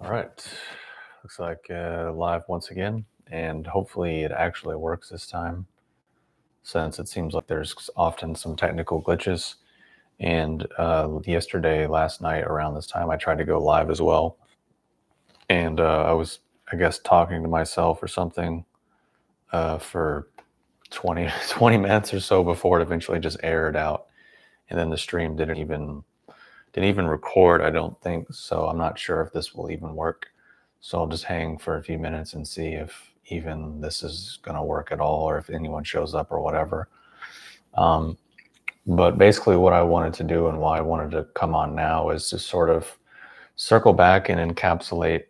All right. Looks like live once again, and hopefully it actually works this time, since it seems like there's often some technical glitches. And last night around this time, I tried to go live as well, and I was, I guess, talking to myself or something for 20, 20 minutes or so before it eventually just aired out, and then the stream didn't even record, I don't think. So I'm not sure if this will even work. So I'll just hang for a few minutes and see if even this is going to work at all, or if anyone shows up or whatever. But basically, what I wanted to do and why I wanted to come on now is to sort of circle back and encapsulate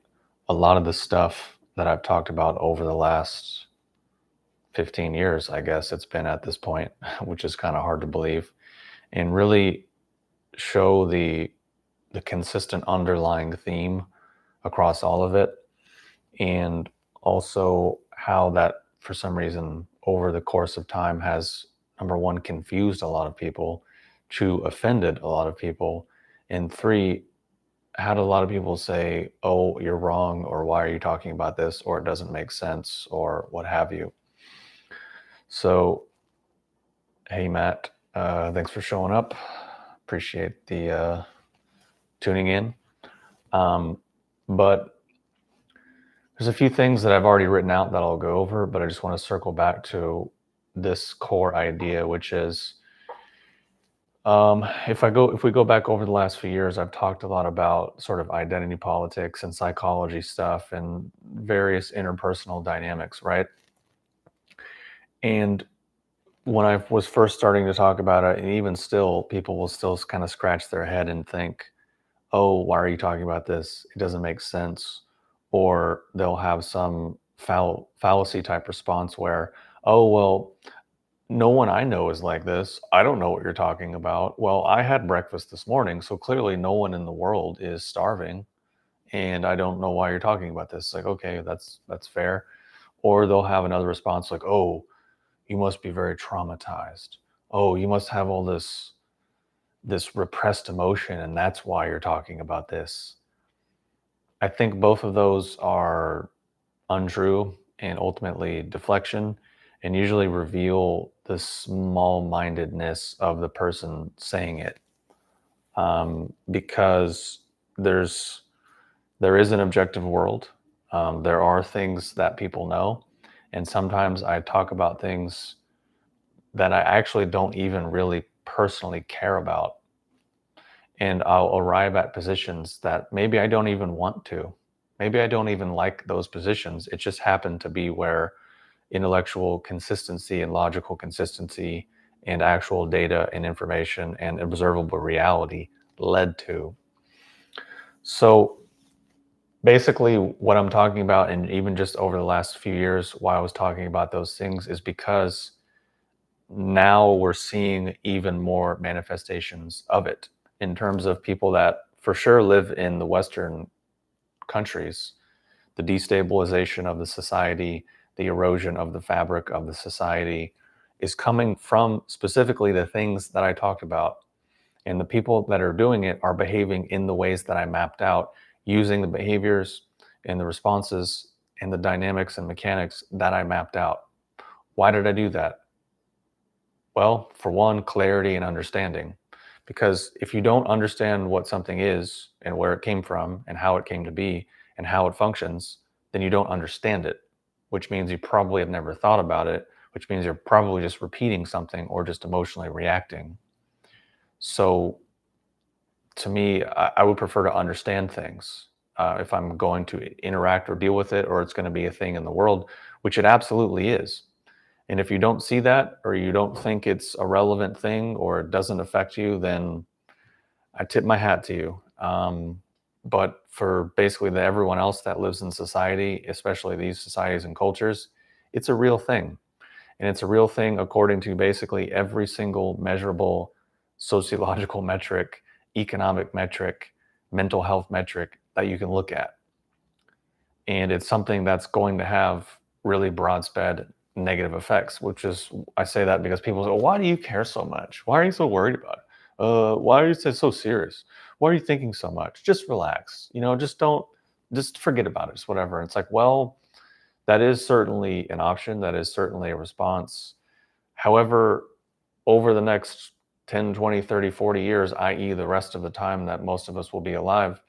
a lot of the stuff that I've talked about over the last 15 years, I guess it's been at this point, which is kind of hard to believe, and really show the consistent underlying theme across all of it, and also how that for some reason over the course of time has, number one, confused a lot of people, two, offended a lot of people, and three, had a lot of people say, oh, you're wrong, or why are you talking about this, or it doesn't make sense, or what have you. So hey Matt, thanks for showing up, appreciate the tuning in. But there's a few things that I've already written out that I'll go over, but I just want to circle back to this core idea, which is, if we go back over the last few years, I've talked a lot about sort of identity politics and psychology stuff and various interpersonal dynamics, right? And when I was first starting to talk about it, and even still, people will still kind of scratch their head and think, oh, why are you talking about this? It doesn't make sense. Or they'll have some fallacy type response where, oh, well, no one I know is like this. I don't know what you're talking about. Well, I had breakfast this morning, so clearly no one in the world is starving, and I don't know why you're talking about this. Like, okay, that's fair. Or they'll have another response like, oh, you must be very traumatized. Oh, you must have all this repressed emotion, and that's why you're talking about this. I think both of those are untrue and ultimately deflection, and usually reveal the small-mindedness of the person saying it, because there is an objective world. There are things that people know, and sometimes I talk about things that I actually don't even really personally care about, and I'll arrive at positions that maybe I don't even want to. Maybe I don't even like those positions. It just happened to be where intellectual consistency and logical consistency and actual data and information and observable reality led to. So basically, what I'm talking about, and even just over the last few years, why I was talking about those things, is because now we're seeing even more manifestations of it in terms of people that for sure live in the Western countries. The destabilization of the society, the erosion of the fabric of the society is coming from specifically the things that I talked about. And the people that are doing it are behaving in the ways that I mapped out, using the behaviors and the responses and the dynamics and mechanics that I mapped out. Why did I do that? Well, for one, clarity and understanding. Because if you don't understand what something is and where it came from and how it came to be and how it functions, then you don't understand it, which means you probably have never thought about it, which means you're probably just repeating something or just emotionally reacting. So to me, I would prefer to understand things if I'm going to interact or deal with it, or it's going to be a thing in the world, which it absolutely is. And if you don't see that, or you don't think it's a relevant thing, or it doesn't affect you, then I tip my hat to you. But for basically everyone else that lives in society, especially these societies and cultures, it's a real thing. And it's a real thing according to basically every single measurable sociological metric, economic metric, mental health metric that you can look at. And it's something that's going to have really broad spread negative effects, which is, I say that because people say, well, why do you care so much? Why are you so worried about it? Why are you so serious? Why are you thinking so much? Just relax. Just don't just forget about it, just whatever. It's like, well, that is certainly an option. That is certainly a response. However, over the next 10, 20, 30, 40 years, i.e. the rest of the time that most of us will be alive,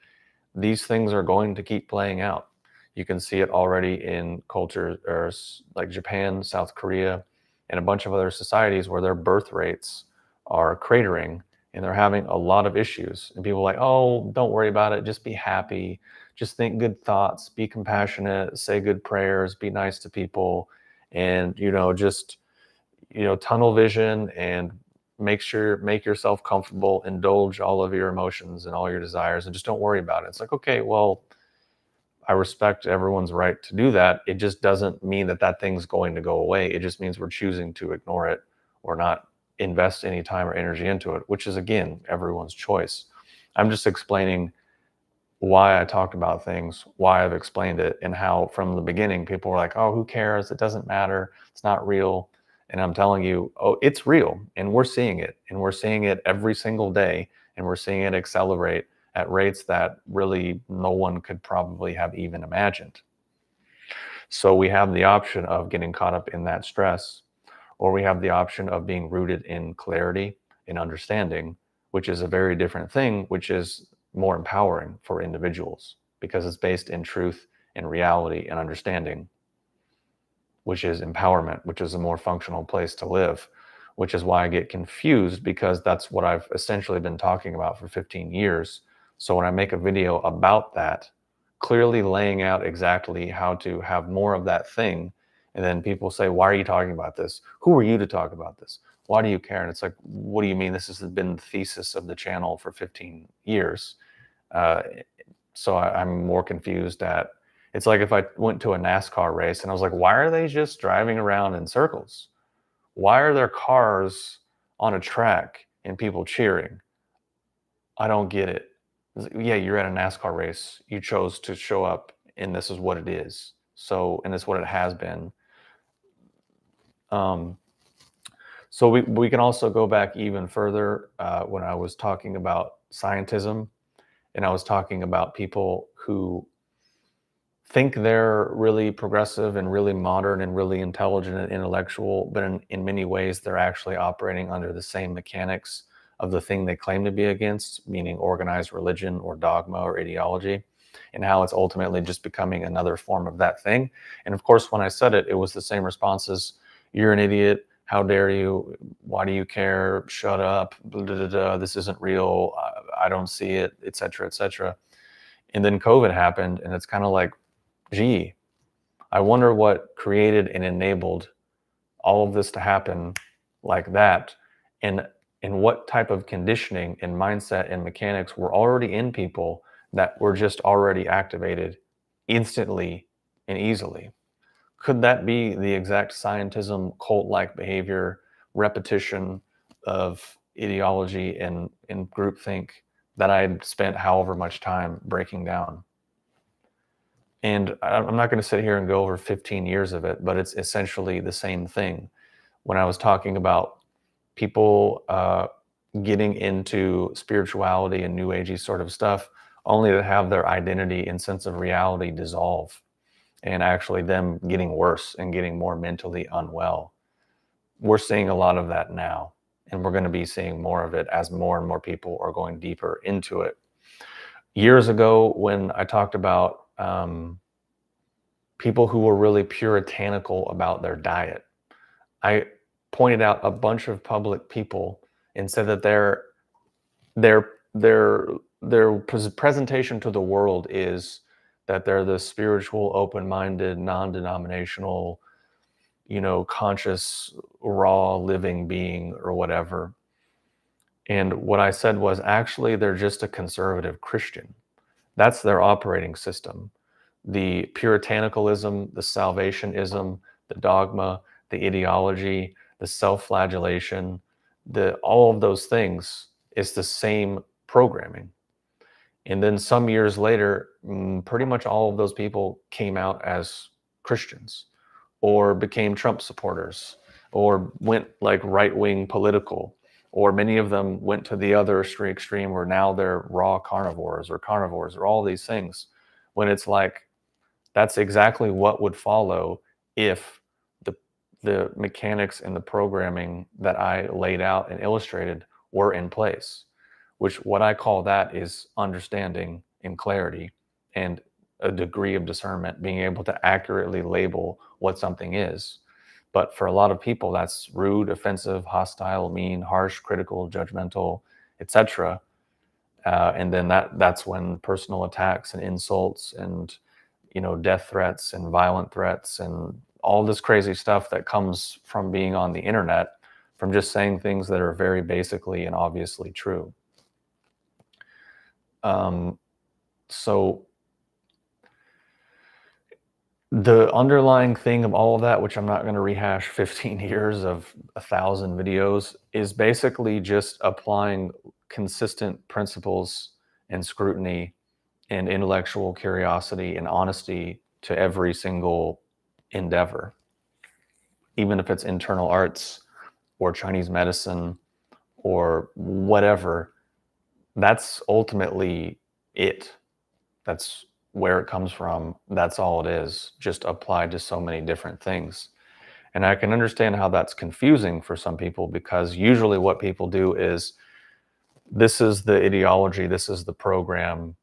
these things are going to keep playing out. You can see it already in cultures or like Japan, South Korea, and a bunch of other societies where their birth rates are cratering and they're having a lot of issues. And people are like, oh, don't worry about it. Just be happy. Just think good thoughts, be compassionate, say good prayers, be nice to people. And, just, tunnel vision and make yourself comfortable, indulge all of your emotions and all your desires, and just don't worry about it. It's like, okay, well, I respect everyone's right to do that. It just doesn't mean that that thing's going to go away. It just means we're choosing to ignore it or not invest any time or energy into it, which is, again, everyone's choice. I'm just explaining why I talked about things, why I've explained it, and how from the beginning people were like, oh, who cares? It doesn't matter. It's not real. And I'm telling you, oh, it's real. And we're seeing it. And we're seeing it every single day. And we're seeing it accelerate at rates that really no one could probably have even imagined. So we have the option of getting caught up in that stress, or we have the option of being rooted in clarity and understanding, which is a very different thing, which is more empowering for individuals because it's based in truth and reality and understanding, which is empowerment, which is a more functional place to live, which is why I get confused, because that's what I've essentially been talking about for 15 years. So when I make a video about that, clearly laying out exactly how to have more of that thing, and then people say, why are you talking about this? Who are you to talk about this? Why do you care? And it's like, what do you mean? This has been the thesis of the channel for 15 years. So I'm more confused at, it's like if I went to a NASCAR race and I was like, why are they just driving around in circles? Why are there cars on a track and people cheering? I don't get it. Yeah, you're at a NASCAR race. You chose to show up and this is what it is. So, and it's what it has been. So we can also go back even further when I was talking about scientism, and I was talking about people who think they're really progressive and really modern and really intelligent and intellectual, but in many ways they're actually operating under the same mechanics of the thing they claim to be against, meaning organized religion or dogma or ideology, and how it's ultimately just becoming another form of that thing. And of course, when I said it, it was the same responses. You're an idiot. How dare you? Why do you care? Shut up. Blah, blah, blah, blah. This isn't real. I don't see it, et cetera, et cetera. And then COVID happened, and it's kind of like, gee, I wonder what created and enabled all of this to happen like that, and what type of conditioning and mindset and mechanics were already in people that were just already activated instantly and easily. Could that be the exact scientism, cult-like behavior, repetition of ideology and groupthink that I had spent however much time breaking down? And I'm not going to sit here and go over 15 years of it, but it's essentially the same thing. When I was talking about people getting into spirituality and new agey sort of stuff, only to have their identity and sense of reality dissolve, and actually them getting worse and getting more mentally unwell. We're seeing a lot of that now, and we're going to be seeing more of it as more and more people are going deeper into it. Years ago, when I talked about people who were really puritanical about their diet, I pointed out a bunch of public people and said that their presentation to the world is that they're the spiritual, open-minded, non-denominational, conscious, raw living being or whatever. And what I said was, actually, they're just a conservative Christian. That's their operating system. The puritanicalism, the salvationism, the dogma, the ideology, the self-flagellation, all of those things is the same programming. And then some years later, pretty much all of those people came out as Christians or became Trump supporters or went like right-wing political, or many of them went to the other extreme where now they're raw carnivores or all these things. when it's like, that's exactly what would follow if the the mechanics and the programming that I laid out and illustrated were in place. Which what I call that is understanding and clarity and a degree of discernment, being able to accurately label what something is. But for a lot of people, that's rude, offensive, hostile, mean, harsh, critical, judgmental, etc. And then that's when personal attacks and insults and death threats and violent threats and all this crazy stuff that comes from being on the internet, from just saying things that are very basically and obviously true. So the underlying thing of all of that, which I'm not going to rehash 15 years of 1,000 videos, is basically just applying consistent principles and scrutiny and intellectual curiosity and honesty to every single endeavor, even if it's internal arts or Chinese medicine or whatever. That's ultimately it. That's where it comes from. That's all it is, just applied to so many different things. And I can understand how that's confusing for some people, because usually what people do is, this is the ideology, this is the program,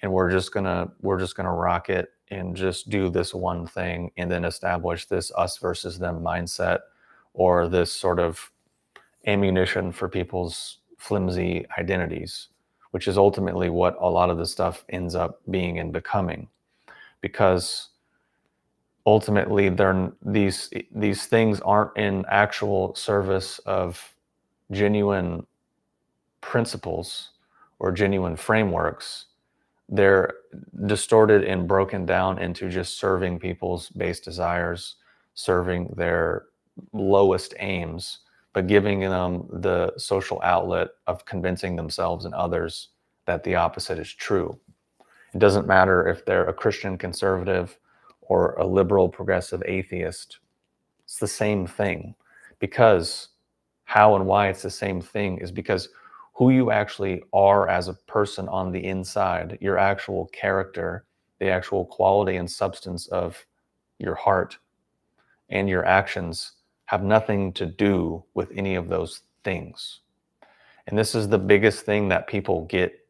and we're just gonna rock it and just do this one thing and then establish this us versus them mindset, or this sort of ammunition for people's flimsy identities, which is ultimately what a lot of this stuff ends up being and becoming. Because ultimately these things aren't in actual service of genuine principles or genuine frameworks. They're distorted and broken down into just serving people's base desires, serving their lowest aims, but giving them the social outlet of convincing themselves and others that the opposite is true. It doesn't matter if they're a Christian conservative or a liberal progressive atheist. It's the same thing. Because how and why it's the same thing is because who you actually are as a person on the inside, your actual character, the actual quality and substance of your heart and your actions, have nothing to do with any of those things. And this is the biggest thing that people get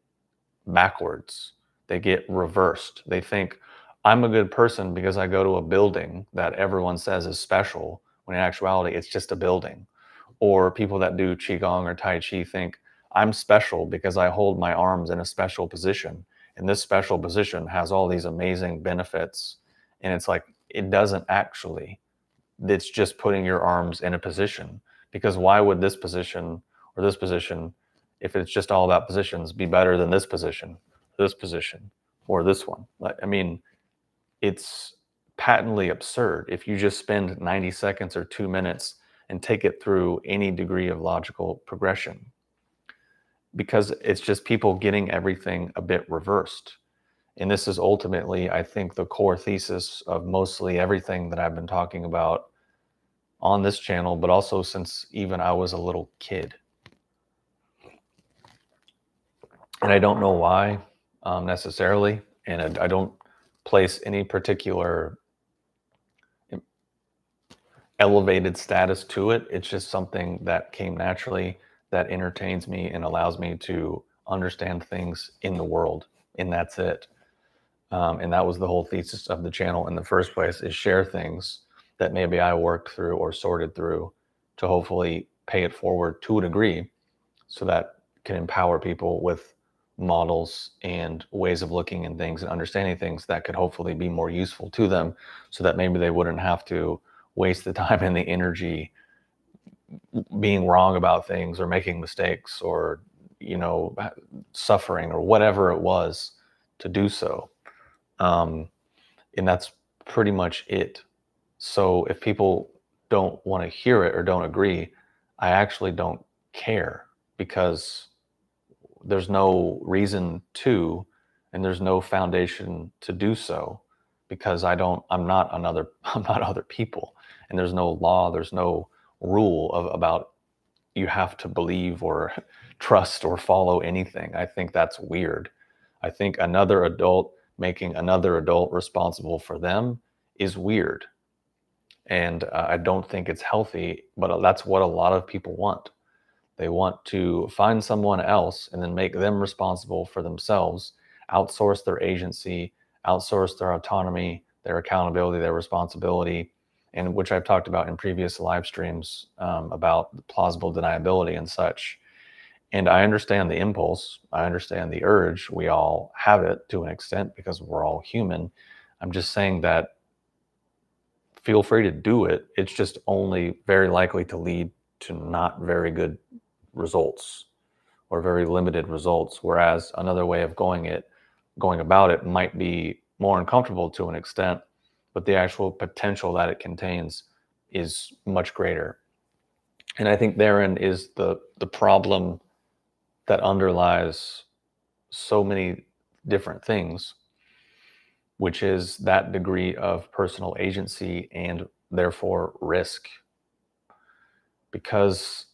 backwards. They get reversed. They think, I'm a good person because I go to a building that everyone says is special, when in actuality it's just a building. Or people that do Qigong or Tai Chi think, I'm special because I hold my arms in a special position, and this special position has all these amazing benefits. And it's like, it doesn't actually. It's just putting your arms in a position. Because why would this position or this position, if it's just all about positions, be better than this position, or this one? I mean, it's patently absurd if you just spend 90 seconds or 2 minutes and take it through any degree of logical progression. Because it's just people getting everything a bit reversed. And this is ultimately, I think, the core thesis of mostly everything that I've been talking about on this channel, but also since even I was a little kid. And I don't know why necessarily, and I don't place any particular elevated status to it. It's just something that came naturally, that entertains me and allows me to understand things in the world, and that's it. And that was the whole thesis of the channel in the first place, is share things that maybe I worked through or sorted through to hopefully pay it forward to a degree, so that can empower people with models and ways of looking at things and understanding things that could hopefully be more useful to them, so that maybe they wouldn't have to waste the time and the energy being wrong about things or making mistakes or suffering or whatever it was to do so. And that's pretty much it. So if people don't want to hear it or don't agree, I actually don't care, because there's no reason to, and there's no foundation to do so, because I'm not other people, and there's no law, there's no rule about you have to believe or trust or follow anything. I think that's weird. I think another adult making another adult responsible for them is weird. And I don't think it's healthy, but that's what a lot of people want. They want to find someone else and then make them responsible for themselves, outsource their agency, outsource their autonomy, their accountability, their responsibility, and which I've talked about in previous live streams about plausible deniability and such. And I understand the impulse. I understand the urge. We all have it to an extent because we're all human. I'm just saying that feel free to do it. It's just only very likely to lead to not very good results or very limited results. Whereas another way of going about it might be more uncomfortable to an extent, but the actual potential that it contains is much greater. And I think therein is the problem that underlies so many different things, which is that degree of personal agency and therefore risk. Because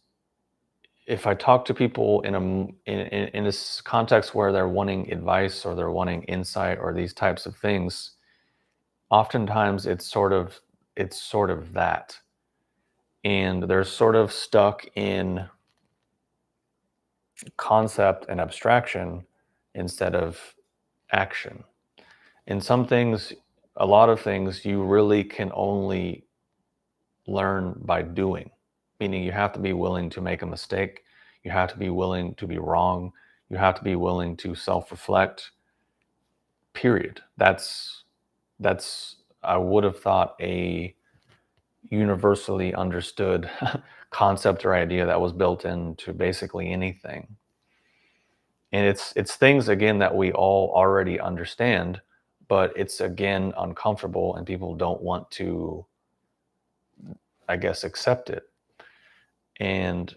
if I talk to people in this context where they're wanting advice or they're wanting insight or these types of things, oftentimes it's sort of that. And they're sort of stuck in concept and abstraction instead of action. In some things, a lot of things you really can only learn by doing, meaning you have to be willing to make a mistake. You have to be willing to be wrong. You have to be willing to self-reflect, period. That's, I would have thought, a universally understood concept or idea that was built into basically anything. And it's things, again, that we all already understand, but it's, again, uncomfortable and people don't want to, I guess, accept it. And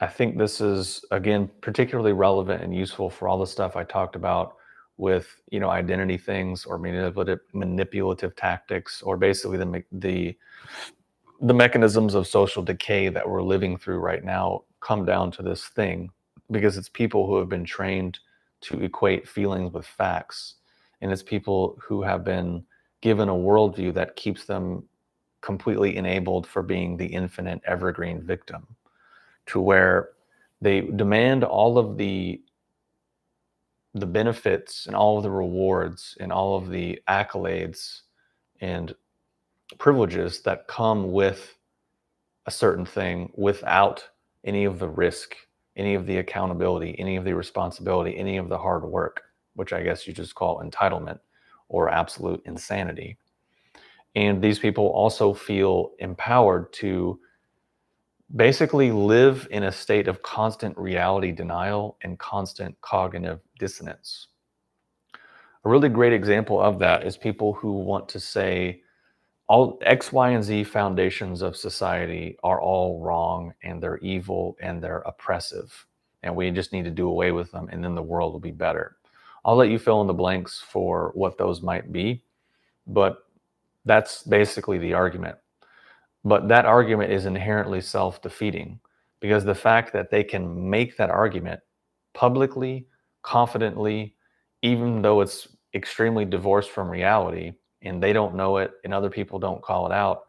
I think this is, again, particularly relevant and useful for all the stuff I talked about with, identity things or manipulative tactics, or basically the mechanisms of social decay that we're living through right now come down to this thing, because it's people who have been trained to equate feelings with facts. And it's people who have been given a worldview that keeps them completely enabled for being the infinite evergreen victim, to where they demand all of the benefits and all of the rewards and all of the accolades and privileges that come with a certain thing without any of the risk, any of the accountability, any of the responsibility, any of the hard work, which I guess you just call entitlement or absolute insanity. And these people also feel empowered to basically live in a state of constant reality denial and constant cognitive dissonance. A really great example of that is people who want to say all X, Y, and Z foundations of society are all wrong and they're evil and they're oppressive, and we just need to do away with them and then the world will be better. I'll let you fill in the blanks for what those might be, but that's basically the argument. But that argument is inherently self-defeating, because the fact that they can make that argument publicly, confidently, even though it's extremely divorced from reality and they don't know it and other people don't call it out,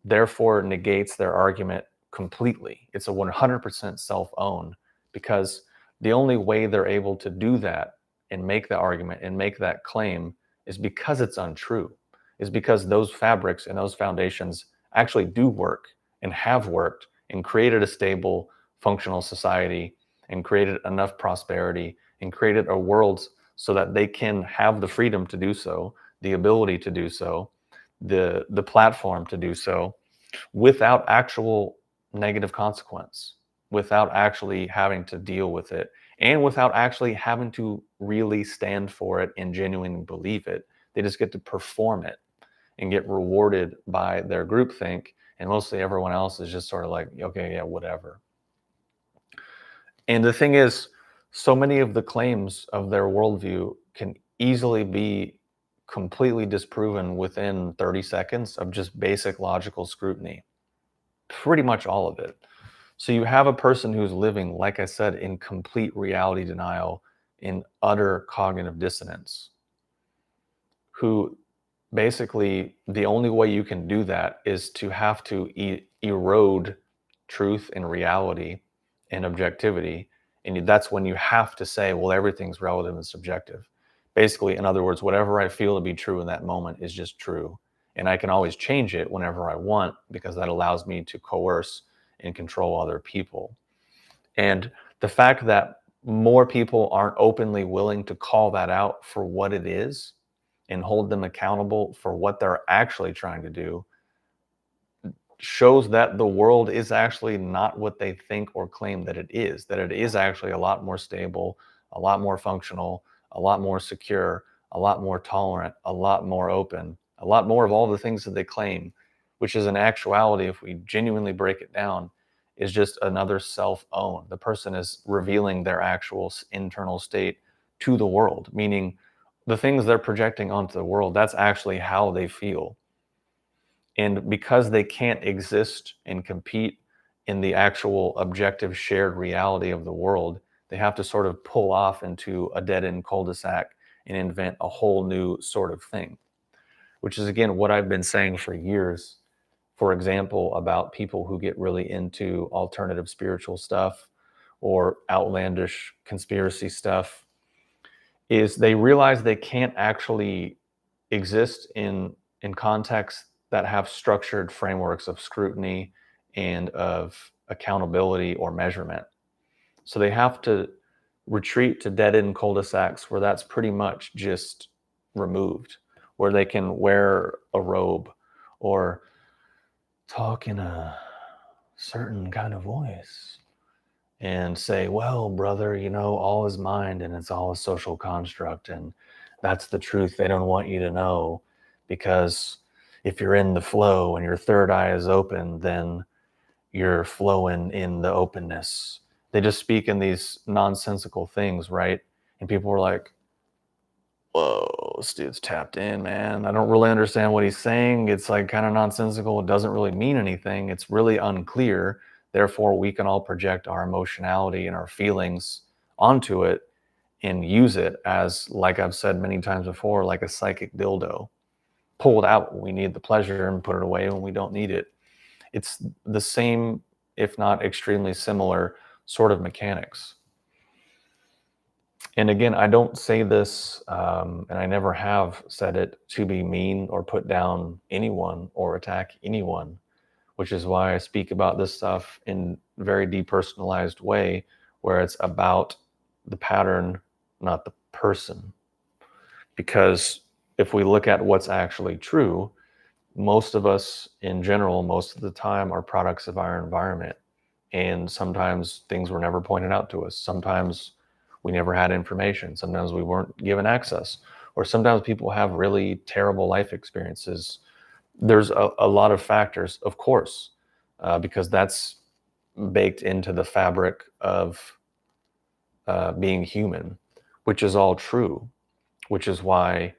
therefore negates their argument completely. It's a 100% self-own, because the only way they're able to do that and make the argument and make that claim is because it's untrue, is because those fabrics and those foundations actually do work and have worked and created a stable, functional society and created enough prosperity and created a world so that they can have the freedom to do so, the ability to do so, the platform to do so, without actual negative consequence, without actually having to deal with it, and without actually having to really stand for it and genuinely believe it. They just get to perform it and get rewarded by their groupthink, and mostly everyone else is just sort of like, okay, yeah, whatever. And the thing is, so many of the claims of their worldview can easily be completely disproven within 30 seconds of just basic logical scrutiny. Pretty much all of it. So you have a person who's living, like I said, in complete reality denial, in utter cognitive dissonance. who basically the only way you can do that is to have to erode truth and reality and objectivity. And that's when you have to say, well, everything's relative and subjective. Basically, in other words, whatever I feel to be true in that moment is just true. And I can always change it whenever I want, because that allows me to coerce and control other people. And the fact that more people aren't openly willing to call that out for what it is and hold them accountable for what they're actually trying to do shows that the world is actually not what they think or claim that it is actually a lot more stable, a lot more functional, a lot more secure, a lot more tolerant, a lot more open, a lot more of all the things that they claim, which is in actuality, if we genuinely break it down, is just another self-own. The person is revealing their actual internal state to the world, meaning the things they're projecting onto the world, that's actually how they feel. And because they can't exist and compete in the actual objective shared reality of the world, they have to sort of pull off into a dead end cul-de-sac and invent a whole new sort of thing, which is, again, what I've been saying for years. For example, about people who get really into alternative spiritual stuff or outlandish conspiracy stuff, is they realize they can't actually exist in contexts that have structured frameworks of scrutiny and of accountability or measurement. So they have to retreat to dead end cul-de-sacs where that's pretty much just removed, where they can wear a robe or talk in a certain kind of voice and say, well, brother, all is mind and it's all a social construct. And that's the truth they don't want you to know, because if you're in the flow and your third eye is open, then you're flowing in the openness. They just speak in these nonsensical things, right? And people were like, whoa, this dude's tapped in, man. I don't really understand what he's saying. It's like kind of nonsensical. It doesn't really mean anything. It's really unclear. Therefore, we can all project our emotionality and our feelings onto it and use it as, like I've said many times before, like a psychic dildo. Pull it out when we need the pleasure and put it away when we don't need it. It's the same, if not extremely similar, sort of mechanics. And again, I don't say this, and I never have said it to be mean or put down anyone or attack anyone, which is why I speak about this stuff in a very depersonalized way, where it's about the pattern, not the person. Because if we look at what's actually true, most of us in general, most of the time, are products of our environment. And sometimes things were never pointed out to us. Sometimes we never had information. Sometimes we weren't given access. Or sometimes people have really terrible life experiences. There's a lot of factors, of course, because that's baked into the fabric of being human, which is all true, which is why,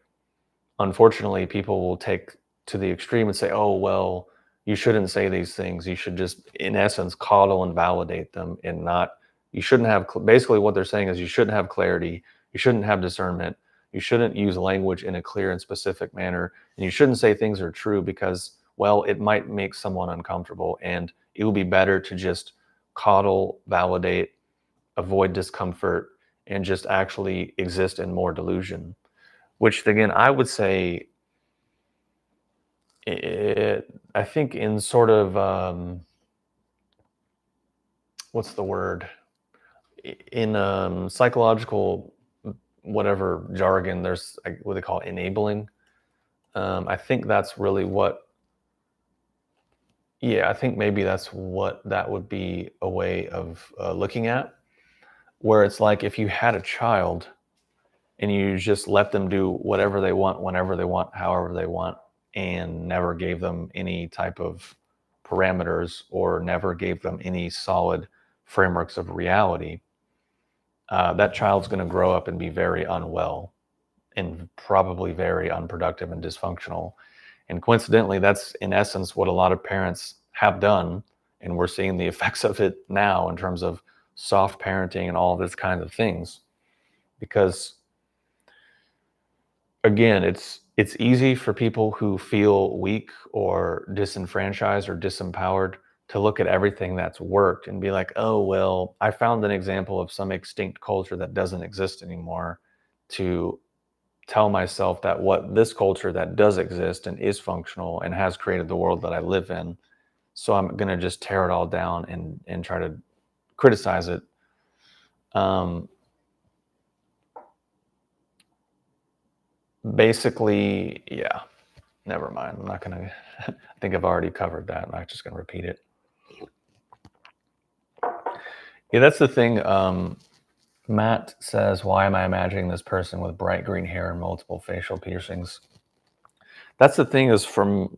unfortunately, people will take to the extreme and say, oh, well, you shouldn't say these things. You should just, in essence, coddle and validate them, and not, you shouldn't have, basically what they're saying is you shouldn't have clarity. You shouldn't have discernment. You shouldn't use language in a clear and specific manner. And you shouldn't say things are true because, well, it might make someone uncomfortable. And it will be better to just coddle, validate, avoid discomfort, and just actually exist in more delusion. Which, again, I would say, I think in sort of, what's the word? In psychological, whatever jargon, there's what they call enabling. I think that's really what, yeah, I think maybe that's what that would be a way of looking at, where it's like if you had a child and you just let them do whatever they want, whenever they want, however they want, and never gave them any type of parameters or never gave them any solid frameworks of reality, that child's going to grow up and be very unwell and probably very unproductive and dysfunctional. And coincidentally, that's in essence what a lot of parents have done. And we're seeing the effects of it now in terms of soft parenting and all this kinds of things. Because again, it's it's easy for people who feel weak or disenfranchised or disempowered to look at everything that's worked and be like, oh, well, I found an example of some extinct culture that doesn't exist anymore, to tell myself that what this culture that does exist and is functional and has created the world that I live in. So I'm going to just tear it all down and try to criticize it. Um, Basically, yeah, never mind. I'm not going to, I think I've already covered that. I'm not just going to repeat it. Yeah, that's the thing. Matt says, why am I imagining this person with bright green hair and multiple facial piercings? That's the thing, is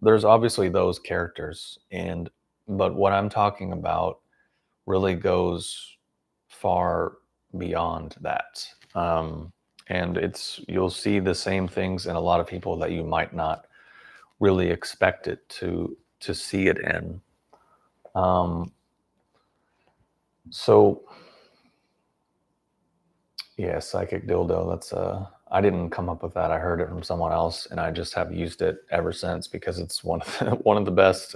there's obviously those characters, but what I'm talking about really goes far beyond that. And you'll see the same things in a lot of people that you might not really expect it to see it in. So yeah, psychic dildo. That's I didn't come up with that. I heard it from someone else, and I just have used it ever since because it's one of the best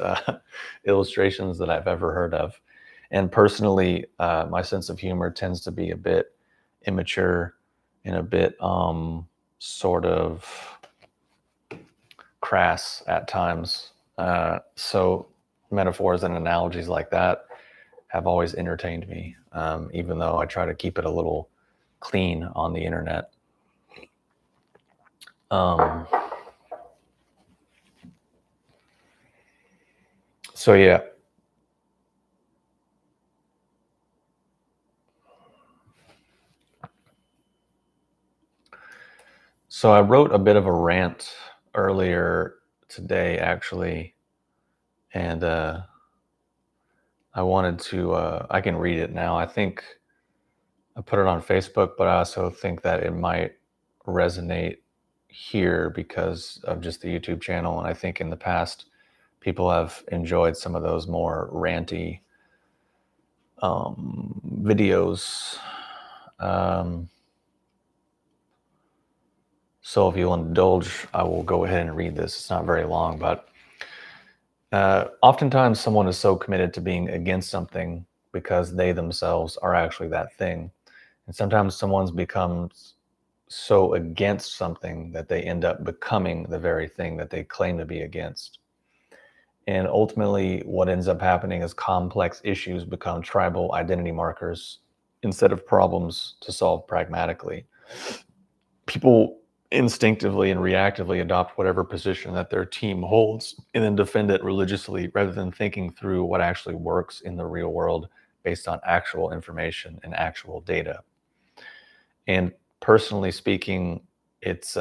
illustrations that I've ever heard of. And personally, my sense of humor tends to be a bit immature and a bit sort of crass at times. So metaphors and analogies like that have always entertained me, even though I try to keep it a little clean on the internet. So yeah. So I wrote a bit of a rant earlier today, actually, and I wanted to. I can read it now. I think I put it on Facebook, but I also think that it might resonate here because of just the YouTube channel. And I think in the past, people have enjoyed some of those more ranty videos. So if you'll indulge, I will go ahead and read this. It's not very long, but oftentimes someone is so committed to being against something because they themselves are actually that thing. And sometimes someone becomes so against something that they end up becoming the very thing that they claim to be against. And ultimately, what ends up happening is complex issues become tribal identity markers instead of problems to solve pragmatically. People instinctively and reactively adopt whatever position that their team holds and then defend it religiously rather than thinking through what actually works in the real world based on actual information and actual data. And personally speaking, it's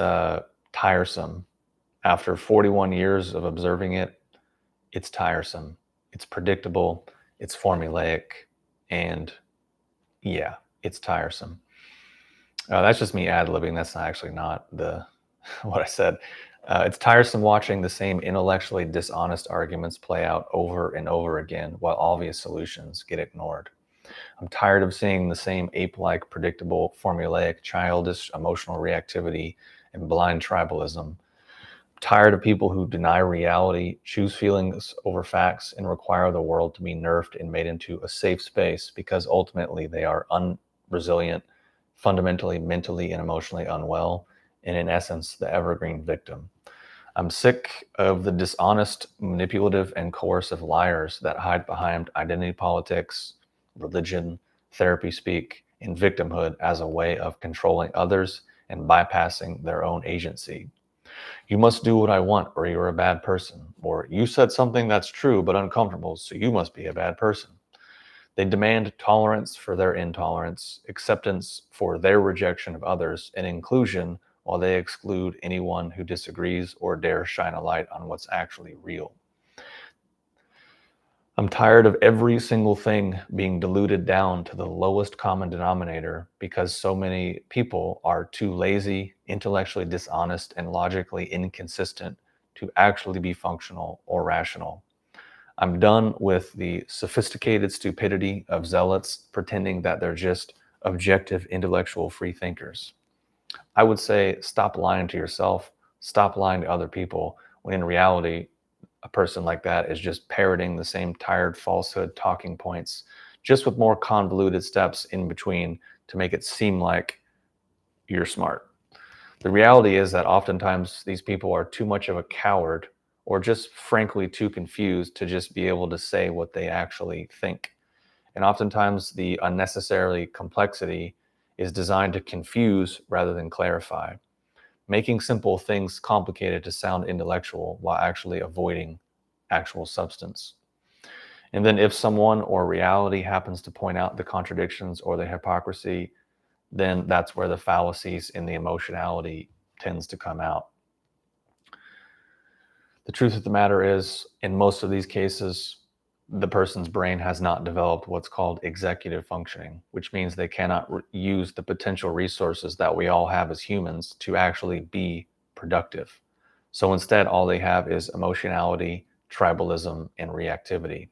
tiresome. After 41 years of observing it, it's tiresome. It's predictable. It's formulaic. And yeah, it's tiresome. That's just me ad-libbing. That's actually not what I said. It's tiresome watching the same intellectually dishonest arguments play out over and over again while obvious solutions get ignored. I'm tired of seeing the same ape-like, predictable, formulaic, childish emotional reactivity and blind tribalism. I'm tired of people who deny reality, choose feelings over facts, and require the world to be nerfed and made into a safe space because ultimately they are unresilient, fundamentally mentally and emotionally unwell, and in essence, the evergreen victim. I'm sick of the dishonest, manipulative, and coercive liars that hide behind identity politics, religion, therapy speak, and victimhood as a way of controlling others and bypassing their own agency. You must do what I want, or you're a bad person. Or you said something that's true but uncomfortable, so you must be a bad person. They demand tolerance for their intolerance, acceptance for their rejection of others, and inclusion while they exclude anyone who disagrees or dares shine a light on what's actually real. I'm tired of every single thing being diluted down to the lowest common denominator because so many people are too lazy, intellectually dishonest, and logically inconsistent to actually be functional or rational. I'm done with the sophisticated stupidity of zealots pretending that they're just objective intellectual free thinkers. I would say stop lying to yourself, Stop lying to other people, when in reality, a person like that is just parroting the same tired falsehood talking points, just with more convoluted steps in between to make it seem like you're smart. The reality is that oftentimes these people are too much of a coward, or just frankly too confused to just be able to say what they actually think. And oftentimes the unnecessary complexity is designed to confuse rather than clarify, making simple things complicated to sound intellectual while actually avoiding actual substance. And then if someone or reality happens to point out the contradictions or the hypocrisy, then that's where the fallacies in the emotionality tends to come out. The truth of the matter is, in most of these cases, the person's brain has not developed what's called executive functioning, which means they cannot use the potential resources that we all have as humans to actually be productive. So instead, all they have is emotionality, tribalism, and reactivity.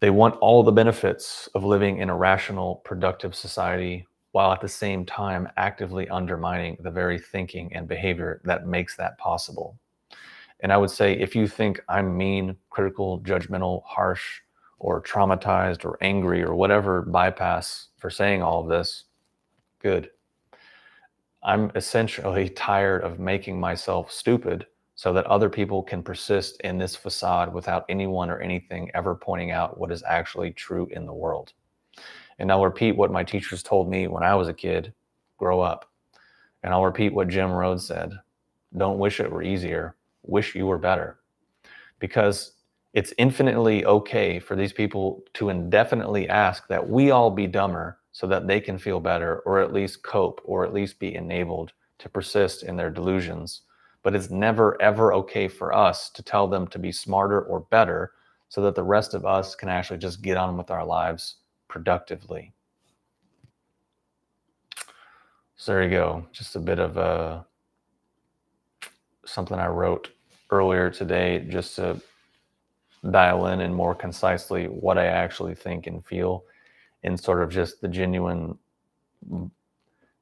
They want all the benefits of living in a rational, productive society, while at the same time actively undermining the very thinking and behavior that makes that possible. And I would say, if you think I'm mean, critical, judgmental, harsh, or traumatized, or angry, or whatever bypass for saying all of this, good. I'm essentially tired of making myself stupid so that other people can persist in this facade without anyone or anything ever pointing out what is actually true in the world. And I'll repeat what my teachers told me when I was a kid: grow up. And I'll repeat what Jim Rhodes said: don't wish it were easier, wish you were better. Because it's infinitely okay for these people to indefinitely ask that we all be dumber so that they can feel better, or at least cope, or at least be enabled to persist in their delusions. But it's never, ever okay for us to tell them to be smarter or better so that the rest of us can actually just get on with our lives productively. So there you go. Just a bit of something I wrote earlier today, just to dial in and more concisely what I actually think and feel, in sort of just the genuine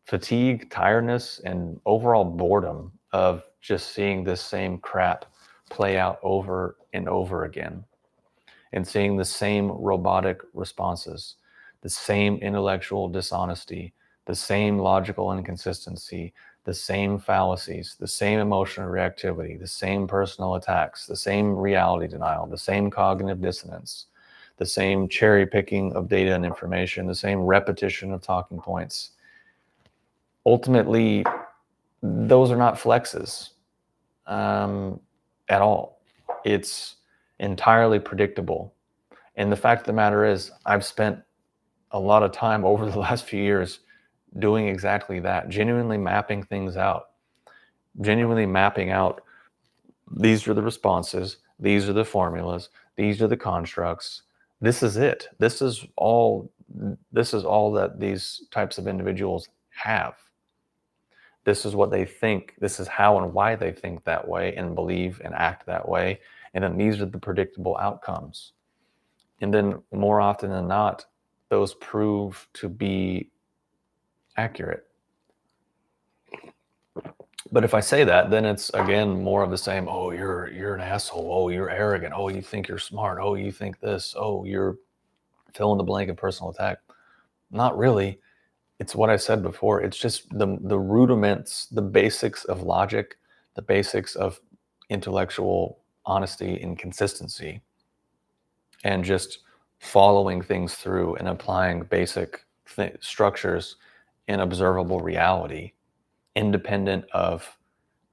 fatigue, tiredness, and overall boredom of just seeing this same crap play out over and over again, and seeing the same robotic responses, the same intellectual dishonesty, the same logical inconsistency, the same fallacies, the same emotional reactivity, the same personal attacks, the same reality denial, the same cognitive dissonance, the same cherry picking of data and information, the same repetition of talking points. Ultimately, those are not flexes at all. It's entirely predictable. And the fact of the matter is, I've spent a lot of time over the last few years doing exactly that, genuinely mapping things out, genuinely mapping out, these are the responses, these are the formulas, these are the constructs. This is it. This is all that these types of individuals have. This is what they think. This is how and why they think that way and believe and act that way. And then these are the predictable outcomes. And then more often than not, those prove to be accurate. But if I say that, then it's again more of the same. Oh, you're an asshole. Oh, you're arrogant. Oh, you think you're smart. Oh, you think this. Oh, you're fill in the blank of personal attack. Not really. It's what I said before. It's just the rudiments, the basics of logic, the basics of intellectual honesty and consistency, and just following things through and applying basic structures in observable reality, independent of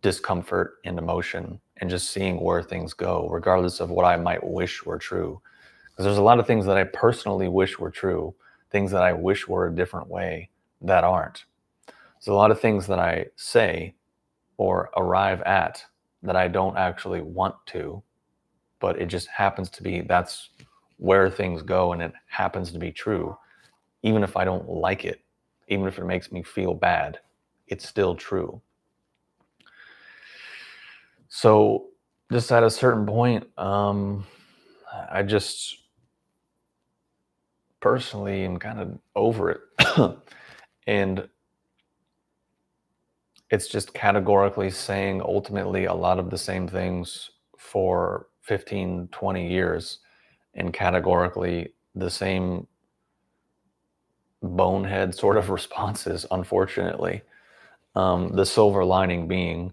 discomfort and emotion, and just seeing where things go, regardless of what I might wish were true. Because there's a lot of things that I personally wish were true, things that I wish were a different way that aren't. There's a lot of things that I say or arrive at that I don't actually want to, but it just happens to be that's where things go, and it happens to be true. Even if I don't like it, even if it makes me feel bad, it's still true. So just at a certain point, I just personally am kind of over it. And it's just categorically saying ultimately a lot of the same things for 15, 20 years, and categorically the same bonehead sort of responses, unfortunately. The silver lining being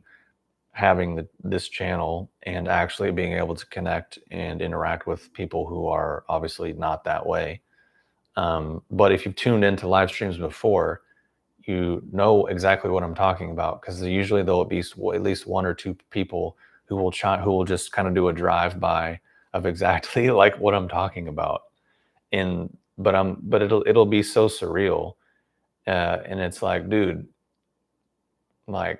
having this channel and actually being able to connect and interact with people who are obviously not that way. But if you've tuned into live streams before, you know exactly what I'm talking about, because usually there'll be at least one or two people who will just kind of do a drive-by of exactly like what I'm talking about. And but it'll be so surreal, and it's like, dude, like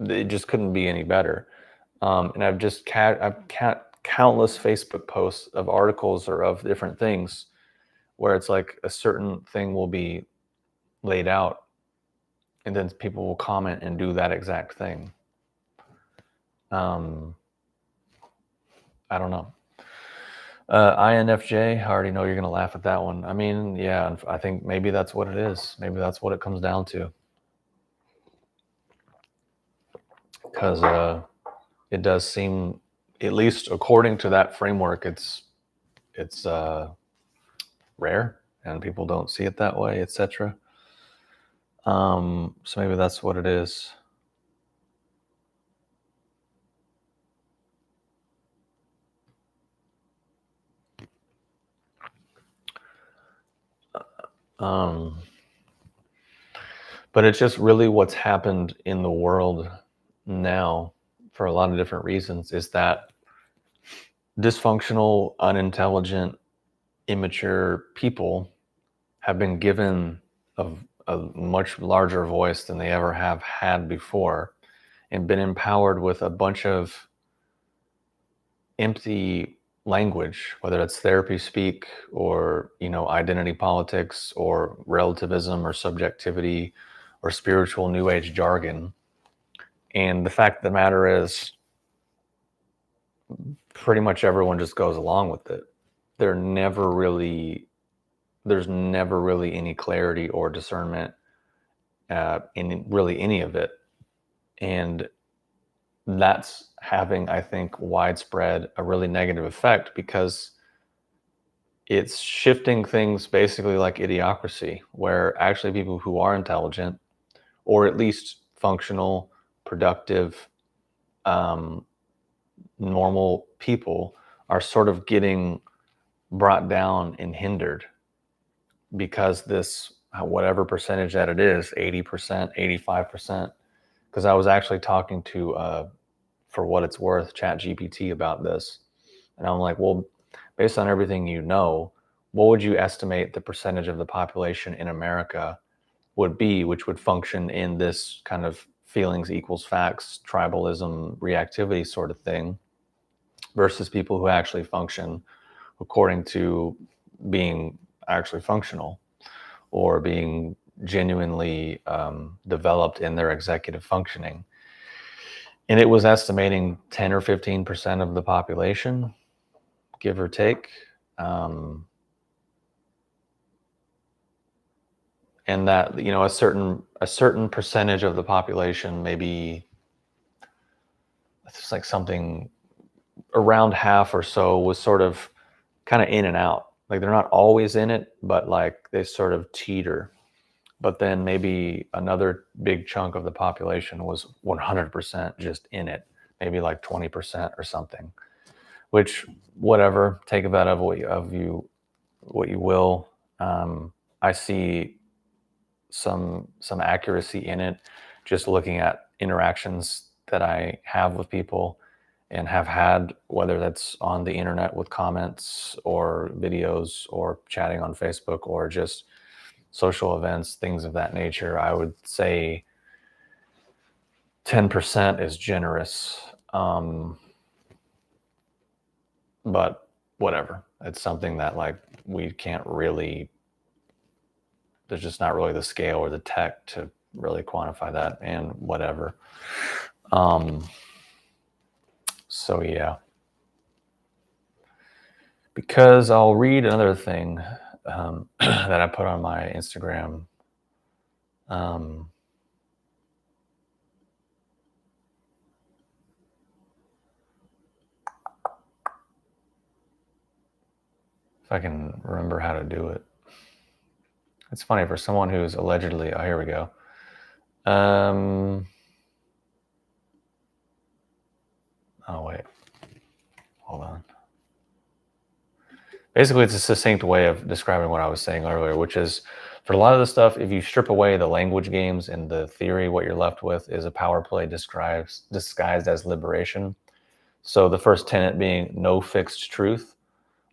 it just couldn't be any better. And countless Facebook posts of articles or of different things where it's like a certain thing will be laid out, and then people will comment and do that exact thing. I don't know. INFJ, I already know you're going to laugh at that one. I mean, yeah, I think maybe that's what it is. Maybe that's what it comes down to. Because it does seem, at least according to that framework, it's rare and people don't see it that way, etc. So maybe that's what it is. But it's just really what's happened in the world now for a lot of different reasons is that dysfunctional, unintelligent, immature people have been given a much larger voice than they ever have had before, and been empowered with a bunch of empty language, whether it's therapy speak or, identity politics or relativism or subjectivity or spiritual new age jargon. And the fact of the matter is, pretty much everyone just goes along with it. There's never really any clarity or discernment in really any of it. And that's having, I think, widespread a really negative effect, because it's shifting things basically like idiocracy, where actually people who are intelligent, or at least functional, productive, normal people, are sort of getting brought down and hindered, because this, whatever percentage that it is, 80%, 85%, because I was actually talking to, for what it's worth, ChatGPT about this. And I'm like, well, based on everything you know, what would you estimate the percentage of the population in America would be, which would function in this kind of feelings equals facts, tribalism, reactivity sort of thing, versus people who actually function according to being actually functional, or being genuinely developed in their executive functioning? And it was estimating 10 or 15% of the population, give or take. And that, a certain percentage of the population, maybe it's like something around half or so, was sort of kind of in and out. Like they're not always in it, but like they sort of teeter. But then maybe another big chunk of the population was 100% just in it, maybe like 20% or something. Which, whatever, take of that of what you will. I see some accuracy in it, just looking at interactions that I have with people and have had, whether that's on the internet with comments or videos or chatting on Facebook or just social events, things of that nature. I would say 10% is generous. But whatever, it's something that like we can't really, there's just not really the scale or the tech to really quantify that, and whatever. So yeah, because I'll read another thing that I put on my Instagram. If I can remember how to do it. It's funny for someone who's allegedly, oh, here we go. Oh, wait. Hold on. Basically, it's a succinct way of describing what I was saying earlier, which is for a lot of the stuff, if you strip away the language games and the theory, what you're left with is a power play disguised as liberation. So the first tenet being no fixed truth,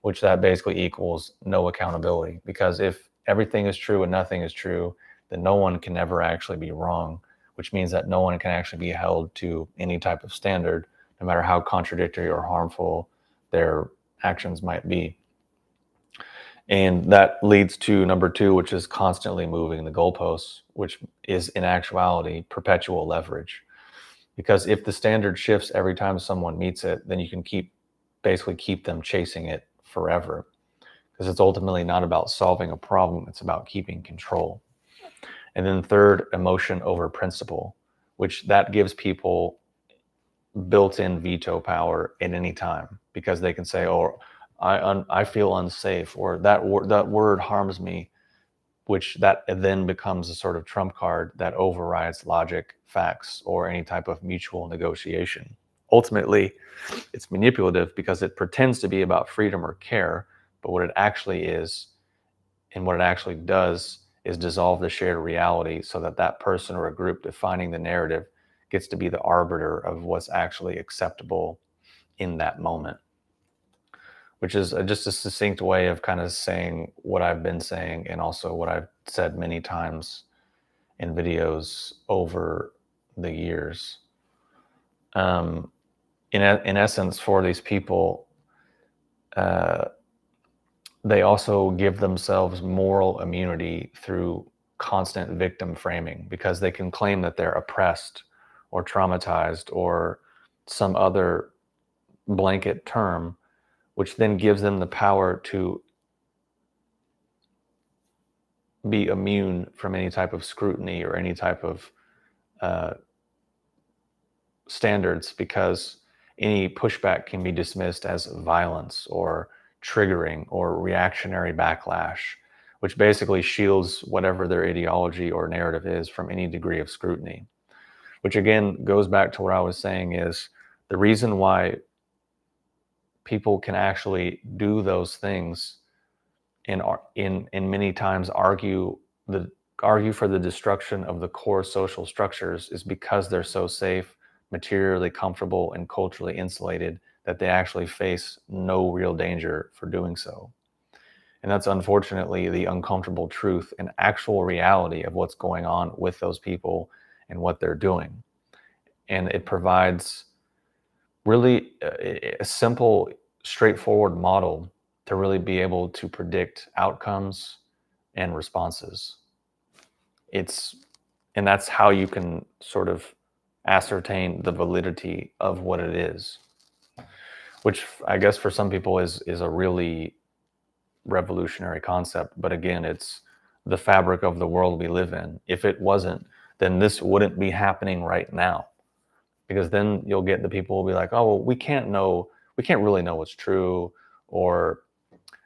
which that basically equals no accountability. Because if everything is true and nothing is true, then no one can ever actually be wrong, which means that no one can actually be held to any type of standard, no matter how contradictory or harmful their actions might be. And that leads to number two, which is constantly moving the goalposts, which is in actuality perpetual leverage. Because if the standard shifts every time someone meets it, then you can basically keep them chasing it forever. Because it's ultimately not about solving a problem, it's about keeping control. And then third, emotion over principle, which that gives people built-in veto power at any time, because they can say, oh, I feel unsafe, or that word harms me, which that then becomes a sort of trump card that overrides logic, facts, or any type of mutual negotiation. Ultimately, it's manipulative because it pretends to be about freedom or care, but what it actually is, and what it actually does, is dissolve the shared reality so that that person or a group defining the narrative gets to be the arbiter of what's actually acceptable in that moment. Which is just a succinct way of kind of saying what I've been saying, and also what I've said many times in videos over the years. In essence, for these people, they also give themselves moral immunity through constant victim framing, because they can claim that they're oppressed or traumatized or some other blanket term, which then gives them the power to be immune from any type of scrutiny or any type of standards, because any pushback can be dismissed as violence or triggering or reactionary backlash, which basically shields whatever their ideology or narrative is from any degree of scrutiny. Which again goes back to what I was saying, is the reason why people can actually do those things and many times argue for the destruction of the core social structures is because they're so safe, materially comfortable, and culturally insulated that they actually face no real danger for doing so. And that's unfortunately the uncomfortable truth and actual reality of what's going on with those people and what they're doing. And it provides really a simple, straightforward model to really be able to predict outcomes and responses. And that's how you can sort of ascertain the validity of what it is, which I guess for some people is a really revolutionary concept. But again, it's the fabric of the world we live in. If it wasn't, then this wouldn't be happening right now, because then you'll get the people will be like, oh, well, we can't really know what's true, or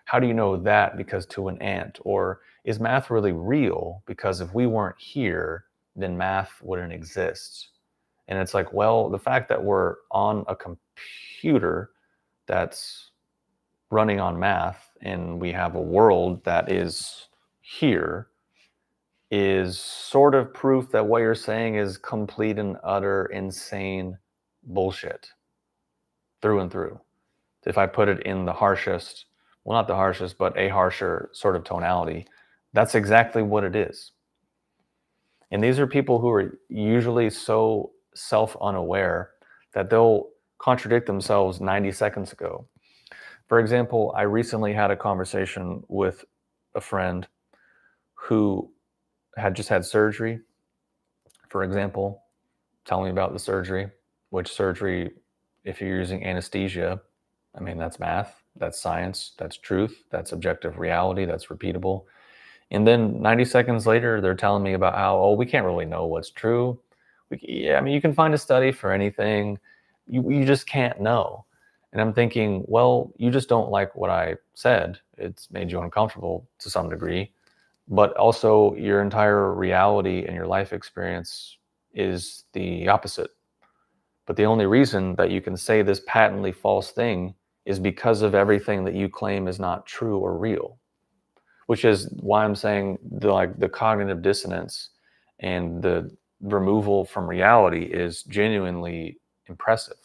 how do you know that? Because to an ant. Or is math really real? Because if we weren't here, then math wouldn't exist. And it's like, well, the fact that we're on a computer that's running on math and we have a world that is here is sort of proof that what you're saying is complete and utter insane bullshit through and through. If I put it in the harshest, well, not the harshest, but a harsher sort of tonality, that's exactly what it is. And these are people who are usually so self-unaware that they'll contradict themselves 90 seconds ago. For example, I recently had a conversation with a friend who had just had surgery. For example, tell me about the surgery, which surgery, if you're using anesthesia, I mean, that's math, that's science, that's truth, that's objective reality, that's repeatable. And then 90 seconds later, they're telling me about how, oh, we can't really know what's true. I mean, you can find a study for anything. You just can't know. And I'm thinking, well, you just don't like what I said, it's made you uncomfortable to some degree, but also your entire reality and your life experience is the opposite. But the only reason that you can say this patently false thing is because of everything that you claim is not true or real, which is why I'm saying the cognitive dissonance and the removal from reality is genuinely impressive.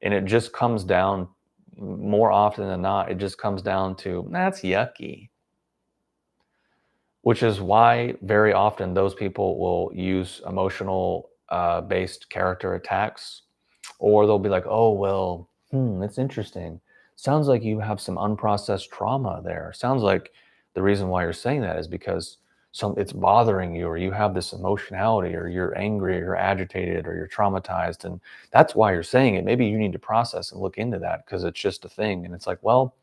And it just comes down, more often than not, it just comes down to, that's yucky. Which is why very often those people will use emotional based character attacks, or they'll be like, oh, well, it's interesting. Sounds like you have some unprocessed trauma there. Sounds like the reason why you're saying that is because it's bothering you, or you have this emotionality, or you're angry, or you're agitated, or you're traumatized. And that's why you're saying it. Maybe you need to process and look into that because it's just a thing. And it's like, well,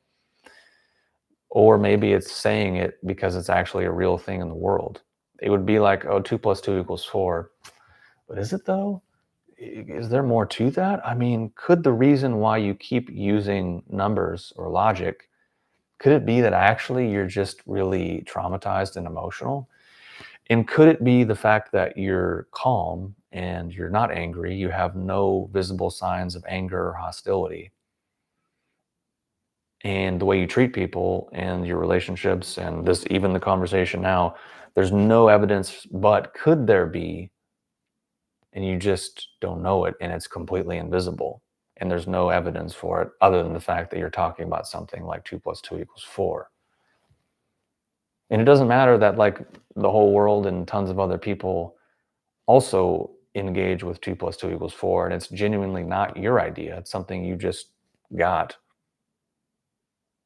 or maybe it's saying it because it's actually a real thing in the world. It would be like, oh, 2 + 2 = 4. But is it though? Is there more to that? I mean, could the reason why you keep using numbers or logic, could it be that actually you're just really traumatized and emotional? And could it be the fact that you're calm and you're not angry, you have no visible signs of anger or hostility? And the way you treat people and your relationships and this, even the conversation now, there's no evidence, but could there be? And you just don't know it, and it's completely invisible. And there's no evidence for it other than the fact that you're talking about something like 2 + 2 = 4. And it doesn't matter that like the whole world and tons of other people also engage with 2 + 2 = 4, and it's genuinely not your idea. It's something you just got.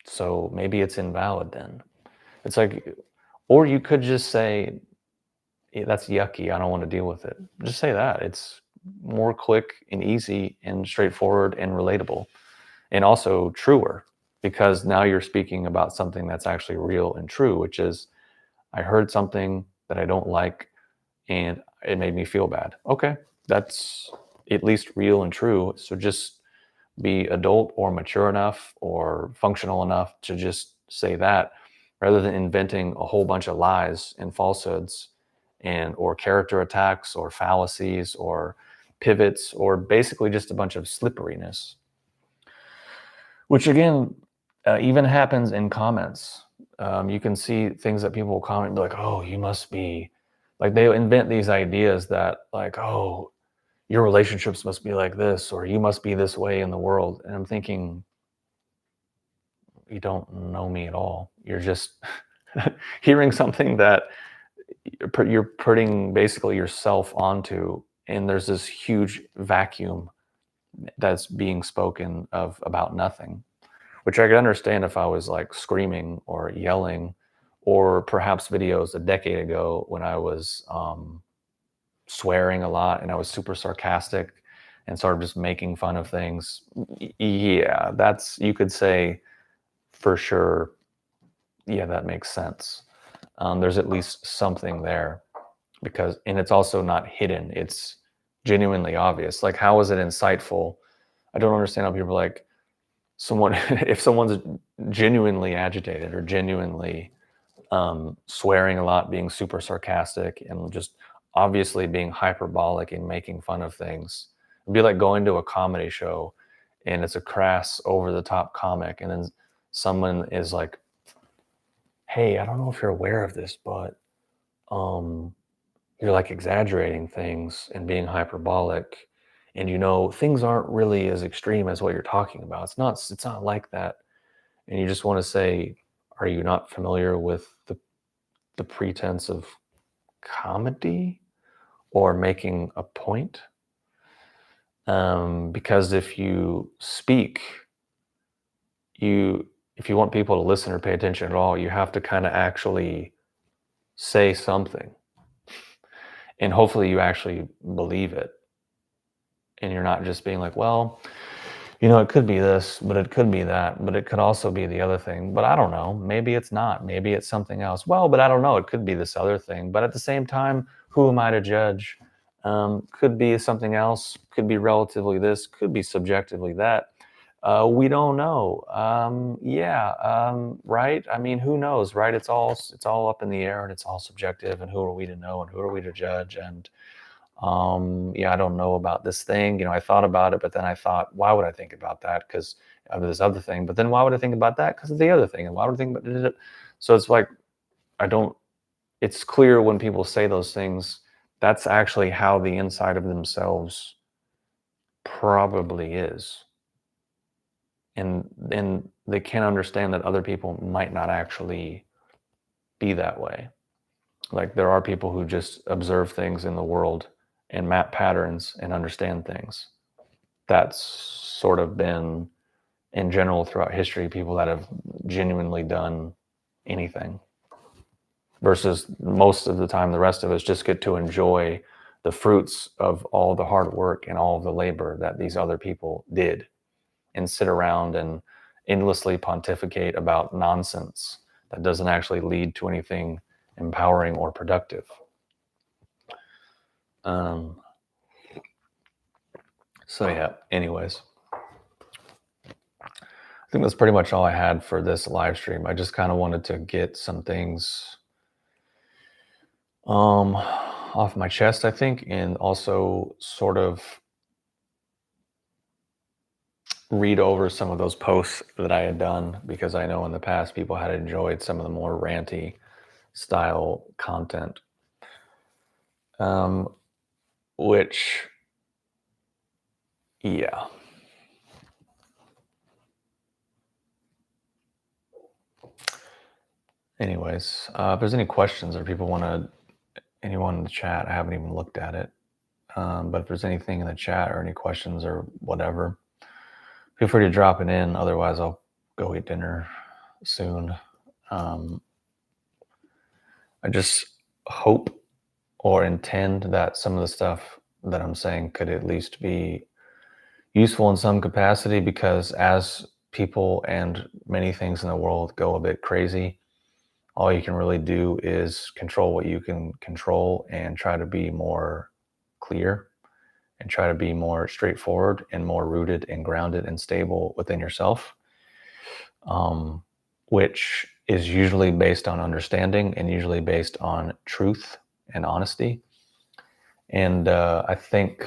So maybe it's invalid then. It's like, or you could just say, that's yucky. I don't want to deal with it. Just say that. It's more quick and easy and straightforward and relatable, and also truer, because now you're speaking about something that's actually real and true, which is, I heard something that I don't like and it made me feel bad. Okay, that's at least real and true. So just be adult or mature enough or functional enough to just say that, rather than inventing a whole bunch of lies and falsehoods and or character attacks or fallacies or pivots, or basically just a bunch of slipperiness, which again even happens in comments. You can see things that people will comment and be like, oh, you must be like, they invent these ideas that like, oh, your relationships must be like this, or you must be this way in the world. And I'm thinking, you don't know me at all. You're just hearing something that you're putting basically yourself onto, and there's this huge vacuum that's being spoken of about nothing, which I could understand if I was like screaming or yelling, or perhaps videos a decade ago when I was swearing a lot and I was super sarcastic and sort of just making fun of things. Yeah, that's, you could say for sure, yeah, that makes sense. There's at least something there, because, and it's also not hidden, it's genuinely obvious. Like, how is it insightful? I don't understand how people are like, someone if someone's genuinely agitated or genuinely swearing a lot, being super sarcastic, and just obviously being hyperbolic and making fun of things. It'd be like going to a comedy show and it's a crass, over the top comic, and then someone is like, hey, I don't know if you're aware of this, but you're like exaggerating things and being hyperbolic, and things aren't really as extreme as what you're talking about. It's not like that. And you just want to say, are you not familiar with the pretense of comedy or making a point? Because if you speak, if you want people to listen or pay attention at all, you have to kind of actually say something, and hopefully you actually believe it, and you're not just being like, well, it could be this, but it could be that, but it could also be the other thing. But I don't know. Maybe it's not. Maybe it's something else. Well, but I don't know. It could be this other thing. But at the same time, who am I to judge? Could be something else. Could be relatively this. Could be subjectively that. We don't know. Yeah, right. I mean, who knows, right? It's all up in the air and it's all subjective. And who are we to know and who are we to judge? And yeah, I don't know about this thing. I thought about it, but then I thought, why would I think about that? Because of this other thing. But then why would I think about that? Because of the other thing. And why would I think about it? So it's like I don't. It's clear when people say those things. That's actually how the inside of themselves probably is. And they can't understand that other people might not actually be that way. Like there are people who just observe things in the world and map patterns and understand things. That's sort of been in general throughout history, people that have genuinely done anything, versus most of the time the rest of us just get to enjoy the fruits of all the hard work and all of the labor that these other people did, and sit around and endlessly pontificate about nonsense that doesn't actually lead to anything empowering or productive. Um, so yeah, anyways, I think that's pretty much all I had for this live stream. I just kind of wanted to get some things off my chest, I think, and also sort of read over some of those posts that I had done, because I know in the past people had enjoyed some of the more ranty style content, which, yeah. Anyways, if there's any questions or people want to, anyone in the chat, I haven't even looked at it. But if there's anything in the chat or any questions or whatever, feel free to drop it in. Otherwise, I'll go eat dinner soon. I just hope or intend that some of the stuff that I'm saying could at least be useful in some capacity, because as people and many things in the world go a bit crazy, all you can really do is control what you can control and try to be more clear and try to be more straightforward and more rooted and grounded and stable within yourself, which is usually based on understanding and usually based on truth and honesty. And I think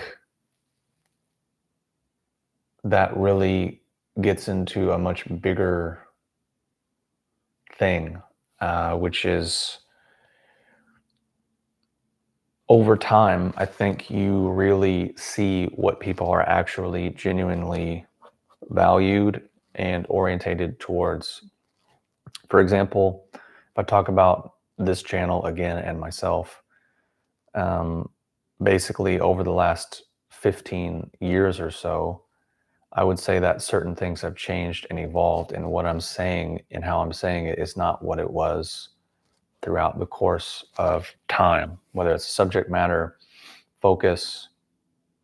that really gets into a much bigger thing, which is, over time, I think you really see what people are actually genuinely valued and orientated towards. For example, if I talk about this channel again and myself, basically over the last 15 years or so, I would say that certain things have changed and evolved, and what I'm saying and how I'm saying it is not what it was throughout the course of time, whether it's subject matter, focus,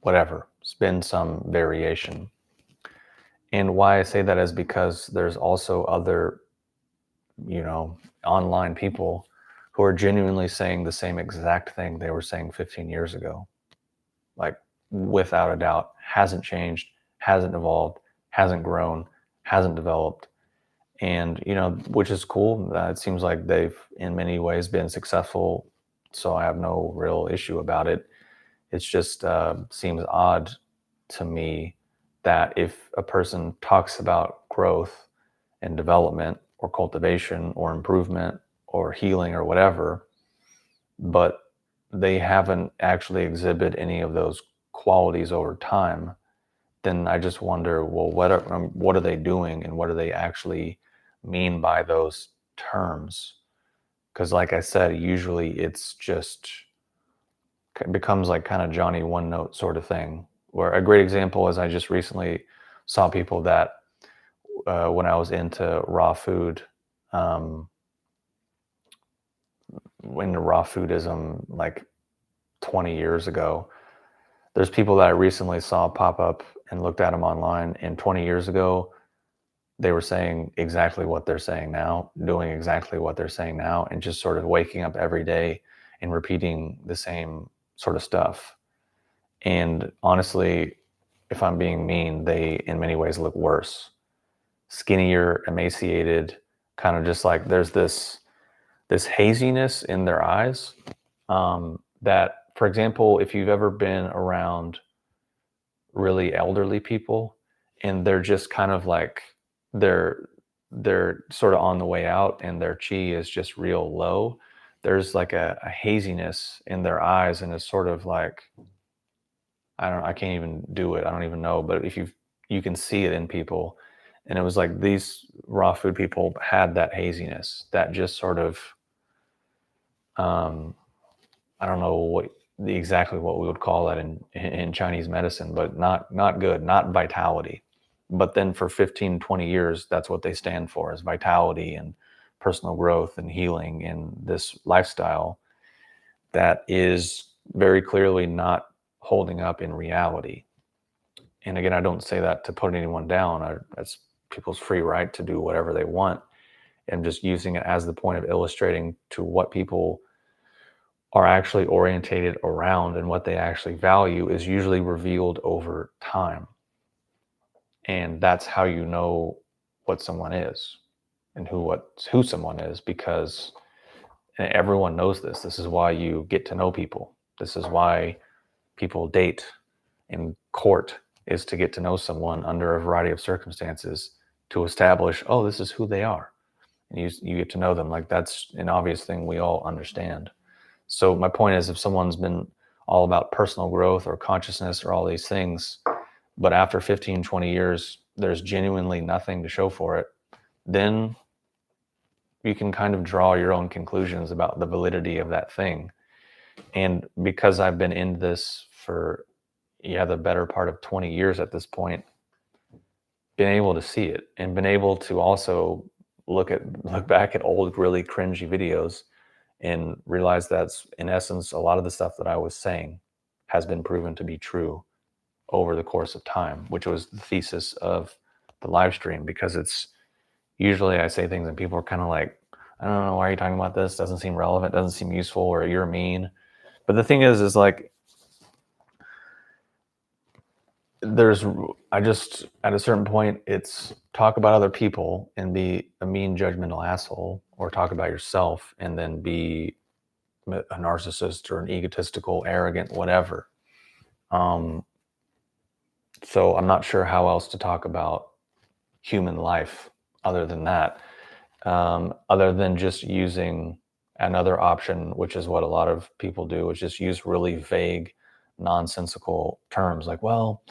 whatever. It's been some variation. And why I say that is because there's also other, online people who are genuinely saying the same exact thing they were saying 15 years ago. Like, without a doubt, hasn't changed, hasn't evolved, hasn't grown, hasn't developed. And, which is cool. It seems like they've in many ways been successful. So I have no real issue about it. It's just seems odd to me that if a person talks about growth and development or cultivation or improvement or healing or whatever, but they haven't actually exhibited any of those qualities over time, then I just wonder, well, what are they doing and what do they actually mean by those terms? Because like I said, usually it becomes like kind of Johnny one note sort of thing, where a great example is I just recently saw people that when I was into raw food, into raw foodism like 20 years ago, there's people that I recently saw pop up and looked at them online, and 20 years ago they were saying exactly what they're saying now, doing exactly what they're saying now, and just sort of waking up every day and repeating the same sort of stuff. And honestly, if I'm being mean, they in many ways look worse. Skinnier, emaciated, kind of just like there's this haziness in their eyes. That, for example, if you've ever been around really elderly people and they're just kind of like they're sort of on the way out and their chi is just real low, there's like a haziness in their eyes, and it's sort of like, I can't even do it, I don't even know, but if you can see it in people. And it was like these raw food people had that haziness, that just sort of I don't know exactly what we would call that in Chinese medicine, but not good, not vitality. But then for 15, 20 years, that's what they stand for, is vitality and personal growth and healing in this lifestyle that is very clearly not holding up in reality. And again, I don't say that to put anyone down. That's people's free right to do whatever they want. And just using it as the point of illustrating to what people are actually orientated around and what they actually value is usually revealed over time. And that's how you know what someone is and who someone is, because everyone knows this. This is why you get to know people. This is why people date and court, is to get to know someone under a variety of circumstances to establish, oh, this is who they are. And you get to know them. Like, that's an obvious thing we all understand. So my point is, if someone's been all about personal growth or consciousness or all these things, but after 15, 20 years, there's genuinely nothing to show for it, then you can kind of draw your own conclusions about the validity of that thing. And because I've been in this for, the better part of 20 years at this point, been able to see it and been able to also look back at old, really cringy videos and realize that's, in essence, a lot of the stuff that I was saying has been proven to be true over the course of time, which was the thesis of the live stream. Because it's usually I say things and people are kind of like, I don't know, why are you talking about this? Doesn't seem relevant, doesn't seem useful, or you're mean. But the thing is like, I just, at a certain point, it's talk about other people and be a mean, judgmental asshole, or talk about yourself and then be a narcissist or an egotistical, arrogant, whatever. So I'm not sure how else to talk about human life other than that, other than just using another option, which is what a lot of people do, is just use really vague, nonsensical terms like, well,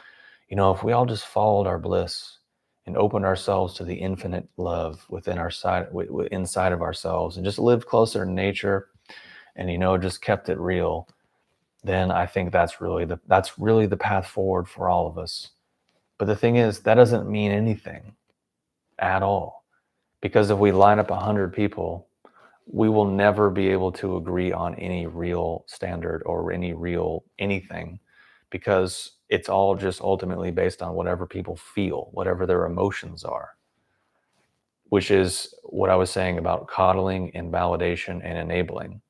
if we all just followed our bliss and opened ourselves to the infinite love within inside of ourselves, and just lived closer to nature, and just kept it real, then I think that's really the path forward for all of us. But the thing is, that doesn't mean anything at all, because if we line up 100 people, we will never be able to agree on any real standard or any real anything, because it's all just ultimately based on whatever people feel, whatever their emotions are, which is what I was saying about coddling and validation and enabling,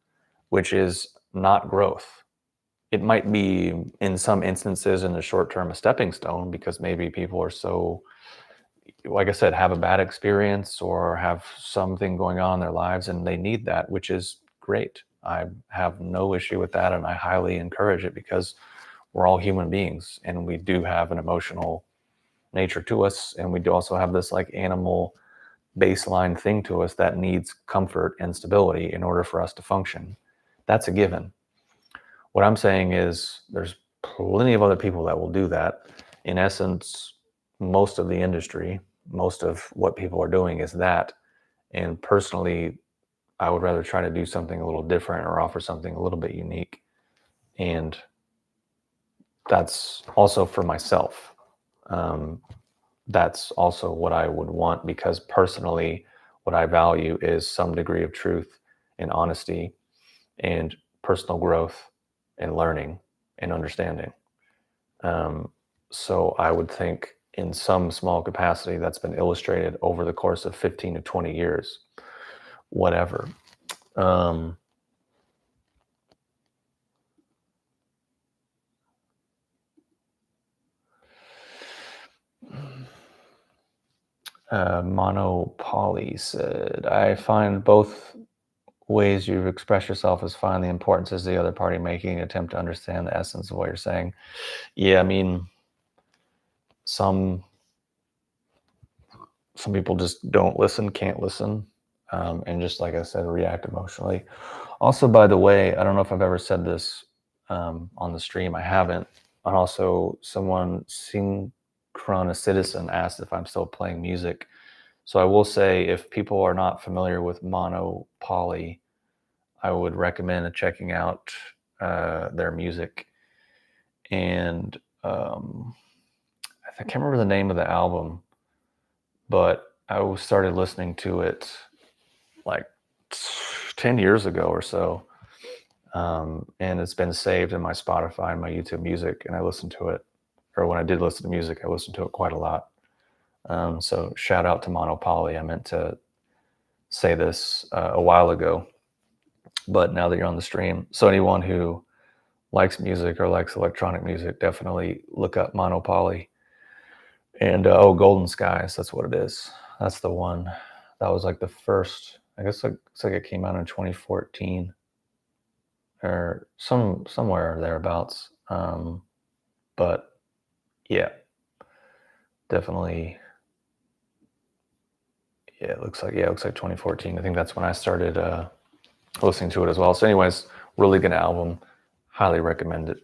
which is not growth. It might be, in some instances, in the short term, a stepping stone, because maybe people are so, like I said, have a bad experience or have something going on in their lives and they need that, which is great. I have no issue with that, and I highly encourage it, because we're all human beings and we do have an emotional nature to us, and we do also have this like animal baseline thing to us that needs comfort and stability in order for us to function. That's a given. What I'm saying is there's plenty of other people that will do that. In essence, most of the industry, most of what people are doing is that. And personally, I would rather try to do something a little different or offer something a little bit unique. And that's also for myself. That's also what I would want, because personally, what I value is some degree of truth and honesty and personal growth and learning and understanding. So I would think in some small capacity that's been illustrated over the course of 15 to 20 years, whatever. Monopoly said, I find both ways you express yourself as fine. The importance is the other party making an attempt to understand the essence of what you're saying. Yeah, I mean, some people just don't listen, can't listen, and just like I said, react emotionally. Also, by the way, I don't know if I've ever said this on the stream. I haven't. And also, someone, Citizen, asked if I'm still playing music. So I will say, if people are not familiar with Monopoly, I would recommend checking out their music. And I can't remember the name of the album, but I started listening to it like 10 years ago or so. And it's been saved in my Spotify and my YouTube music, and I listen to it. Or when I did listen to music, I listened to it quite a lot. So shout out to Monopoly. I meant to say this a while ago, but now that you're on the stream, so anyone who likes music or likes electronic music, definitely look up Monopoly. And Golden Skies, that's what it is. That's the one. That was like the first, I guess it's like it came out in 2014 or somewhere thereabouts. But yeah, definitely. Yeah, it looks like 2014. I think that's when I started listening to it as well. So anyways, really good album. Highly recommend it.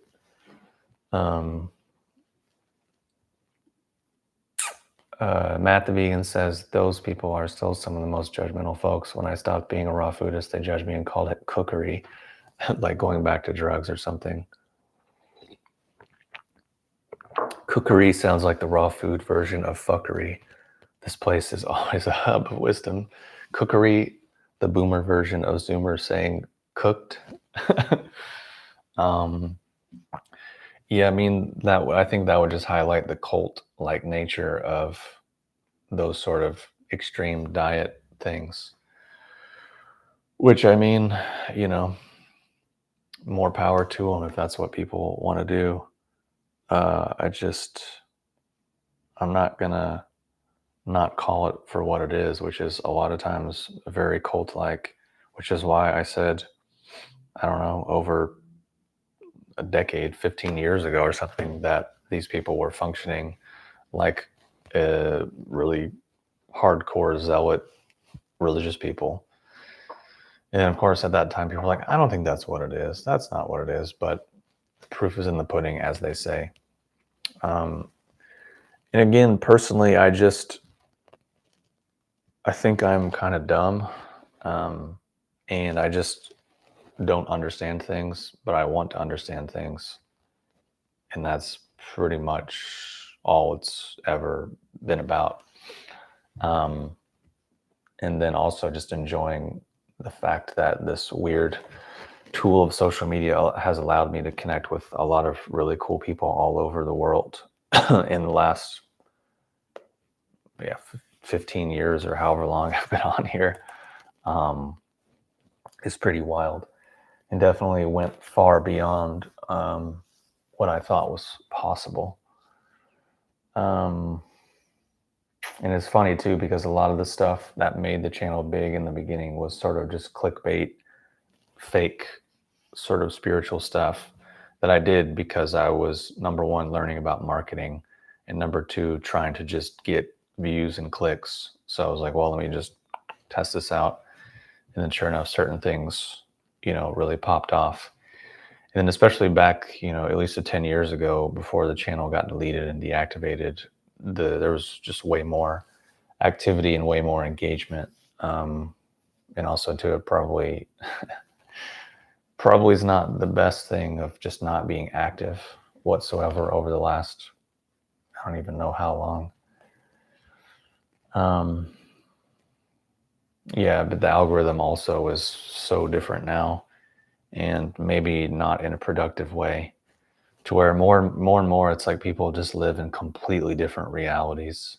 Matt the Vegan says, those people are still some of the most judgmental folks. When I stopped being a raw foodist, they judged me and called it cookery, like going back to drugs or something. Cookery sounds like the raw food version of fuckery. This place is always a hub of wisdom. Cookery, the boomer version of Zoomer saying cooked. Yeah, I mean, I think that would just highlight the cult-like nature of those sort of extreme diet things. Which, I mean, more power to them if that's what people want to do. I'm not gonna not call it for what it is, which is a lot of times very cult-like, which is why I said, I don't know, over a decade, 15 years ago or something, that these people were functioning like really hardcore zealot religious people. And of course, at that time, people were like, I don't think that's what it is. That's not what it is. But the proof is in the pudding, as they say. And again, personally, I think I'm kind of dumb. And I just don't understand things, but I want to understand things. And that's pretty much all it's ever been about. And then also just enjoying the fact that this weird tool of social media has allowed me to connect with a lot of really cool people all over the world in the last 15 years or however long I've been on here. It's pretty wild, and definitely went far beyond what I thought was possible. And it's funny too, because a lot of the stuff that made the channel big in the beginning was sort of just clickbait, fake sort of spiritual stuff that I did because I was, number one, learning about marketing, and number two, trying to just get views and clicks. So I was like, well, let me just test this out. And then sure enough, certain things, really popped off. And then especially back, at least 10 years ago, before the channel got deleted and deactivated, there was just way more activity and way more engagement. And also too, it probably is not the best thing of just not being active whatsoever over the last, I don't even know how long. Yeah, but the algorithm also is so different now, and maybe not in a productive way, to where more and more it's like people just live in completely different realities,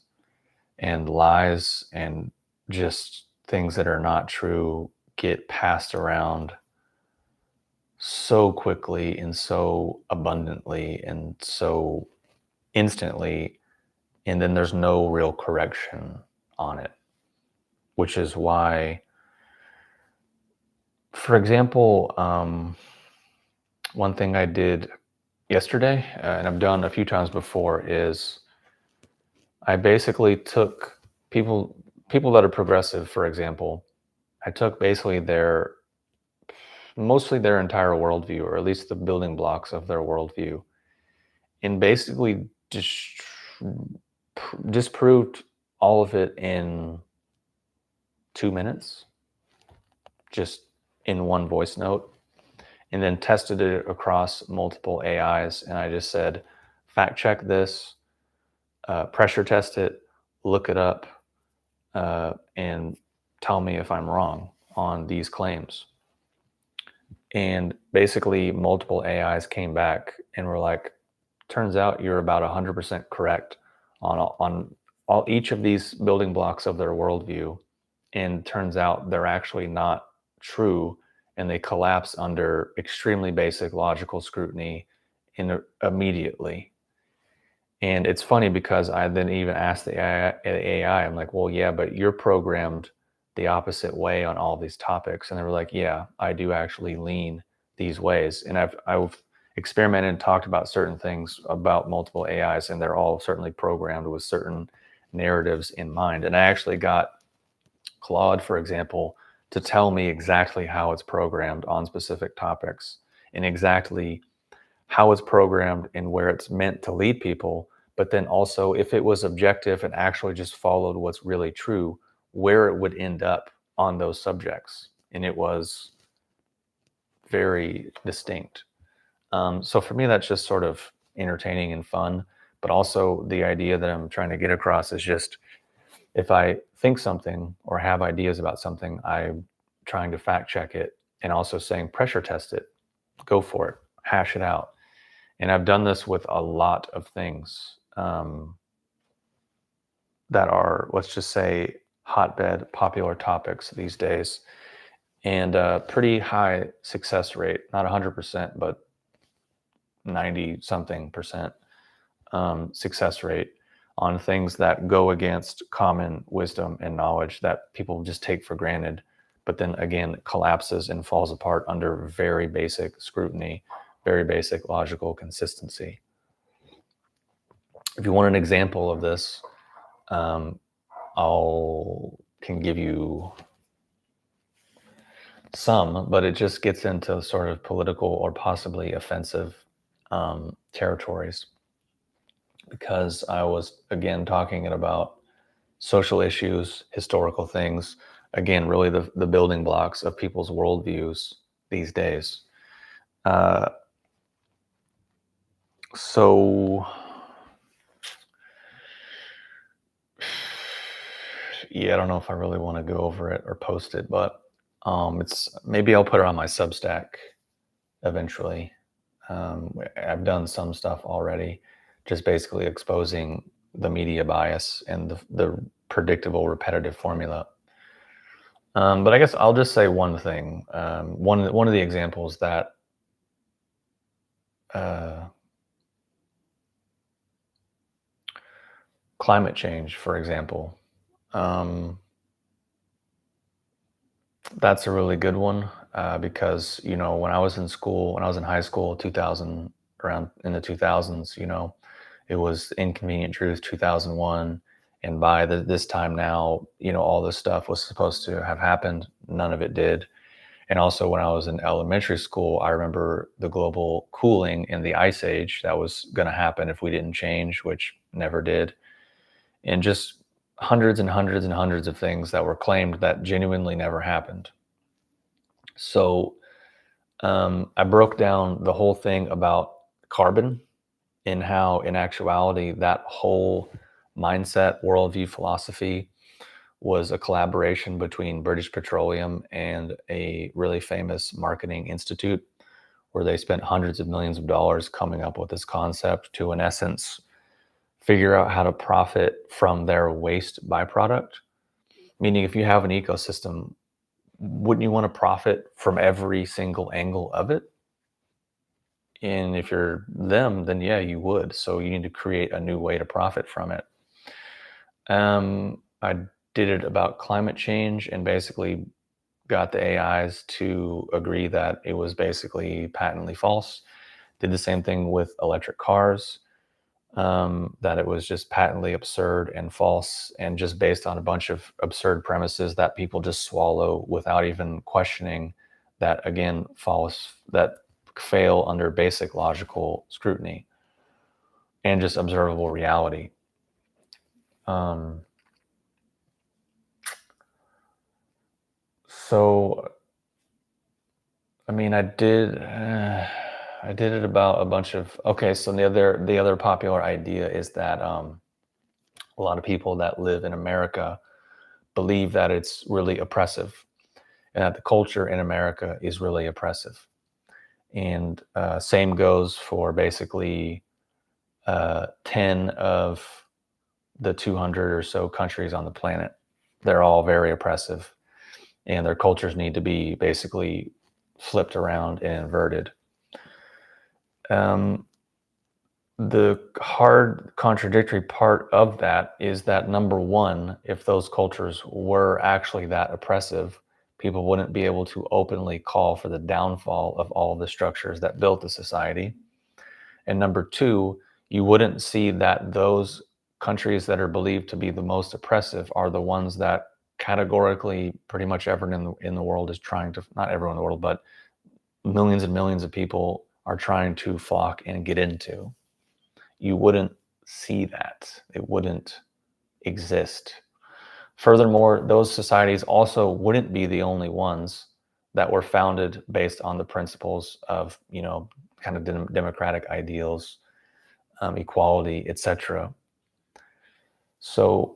and lies and just things that are not true get passed around so quickly and so abundantly and so instantly, and then there's no real correction on it, which is why, for example, one thing I did yesterday, and I've done a few times before, is I basically took people that are progressive, for example. I took basically mostly their entire worldview, or at least the building blocks of their worldview, and basically disproved all of it in 2 minutes, just in one voice note, and then tested it across multiple AIs. And I just said, fact check this, pressure test it, look it up, and tell me if I'm wrong on these claims. And basically multiple AIs came back and were like, turns out you're about 100% correct on each of these building blocks of their worldview. And turns out they're actually not true, and they collapse under extremely basic logical scrutiny immediately. And it's funny because I then even asked the AI, I'm like, well, yeah, but you're programmed the opposite way on all these topics. And they were like, yeah, I do actually lean these ways. And I've experimented and talked about certain things about multiple AIs, and they're all certainly programmed with certain narratives in mind. And I actually got Claude, for example, to tell me exactly how it's programmed on specific topics, and exactly how it's programmed and where it's meant to lead people. But then also, if it was objective and actually just followed what's really true, where it would end up on those subjects. And it was very distinct. So for me, that's just sort of entertaining and fun. But also the idea that I'm trying to get across is just, if I think something or have ideas about something, I'm trying to fact check it, and also saying pressure test it, go for it, hash it out. And I've done this with a lot of things that are, let's just say, hotbed popular topics these days, and a pretty high success rate, not 100%, but 90 something percent success rate on things that go against common wisdom and knowledge that people just take for granted, but then again collapses and falls apart under very basic scrutiny, very basic logical consistency. If you want an example of this, can give you some, but it just gets into sort of political or possibly offensive territories, because I was again talking about social issues, historical things, again, really the building blocks of people's worldviews these days. So yeah, I don't know if I really want to go over it or post it, but maybe I'll put it on my Substack eventually. I've done some stuff already, just basically exposing the media bias and the predictable repetitive formula. But I guess I'll just say one thing. One of the examples that climate change, for example, that's a really good one, because when I was in school, when I was in high school, 2000, around in the 2000s, it was Inconvenient Truth 2001, and by this time now, all this stuff was supposed to have happened. None of it did. And also, when I was in elementary school, I remember the global cooling and the ice age that was going to happen if we didn't change, which never did. And just hundreds and hundreds and hundreds of things that were claimed that genuinely never happened. So I broke down the whole thing about carbon, and how in actuality that whole mindset, worldview, philosophy was a collaboration between British Petroleum and a really famous marketing institute, where they spent hundreds of millions of dollars coming up with this concept to, in essence, figure out how to profit from their waste byproduct. Meaning, if you have an ecosystem, wouldn't you want to profit from every single angle of it? And if you're them, then yeah, you would. So you need to create a new way to profit from it. I did it about climate change and basically got the AIs to agree that it was basically patently false. Did the same thing with electric cars, that it was just patently absurd and false and just based on a bunch of absurd premises that people just swallow without even questioning, that again that fail under basic logical scrutiny and just observable reality. So I mean, I did it about a bunch of, okay, so the other popular idea is that a lot of people that live in America believe that it's really oppressive and that the culture in America is really oppressive. And same goes for basically 10 of the 200 or so countries on the planet. They're all very oppressive and their cultures need to be basically flipped around and inverted. The hard contradictory part of that is that, number one, if those cultures were actually that oppressive, people wouldn't be able to openly call for the downfall of all the structures that built the society. And number two, you wouldn't see that those countries that are believed to be the most oppressive are the ones that categorically pretty much everyone in the world is trying to, not everyone in the world, but millions and millions of people are trying to flock and get into. You wouldn't see that. It wouldn't exist. Furthermore, those societies also wouldn't be the only ones that were founded based on the principles of, kind of democratic ideals, equality, etc. So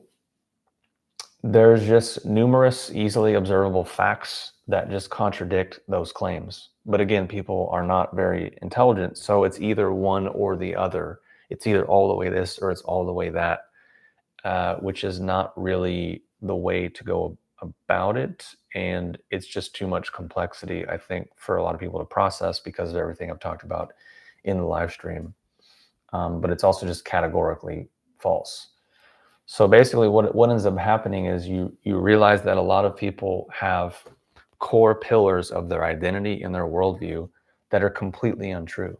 there's just numerous easily observable facts that just contradict those claims. But again, people are not very intelligent, so it's either one or the other. It's either all the way this or it's all the way that, which is not really the way to go about it. And it's just too much complexity, I think, for a lot of people to process because of everything I've talked about in the live stream. But it's also just categorically false. So basically what ends up happening is you realize that a lot of people have core pillars of their identity and their worldview that are completely untrue,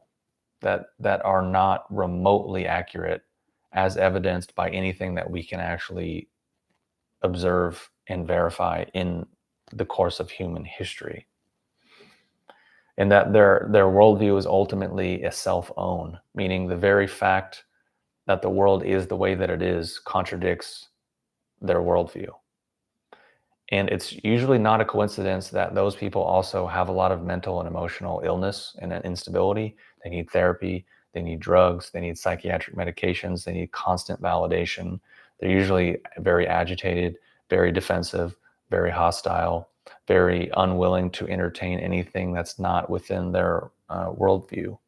that are not remotely accurate as evidenced by anything that we can actually observe and verify in the course of human history. And that their worldview is ultimately a self-own, meaning the very fact that the world is the way that it is contradicts their worldview. And it's usually not a coincidence that those people also have a lot of mental and emotional illness and instability. They need therapy, they need drugs, they need psychiatric medications, they need constant validation. They're usually very agitated, very defensive, very hostile, very unwilling to entertain anything that's not within their worldview,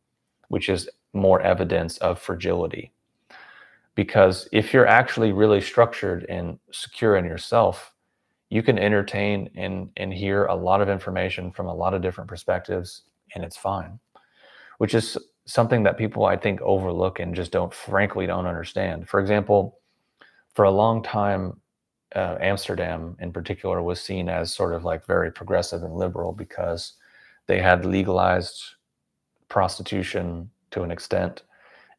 which is more evidence of fragility. Because if you're actually really structured and secure in yourself, you can entertain and hear a lot of information from a lot of different perspectives, and it's fine, which is something that people, I think, overlook and just frankly don't understand. For example, for a long time, Amsterdam in particular was seen as sort of like very progressive and liberal because they had legalized prostitution to an extent,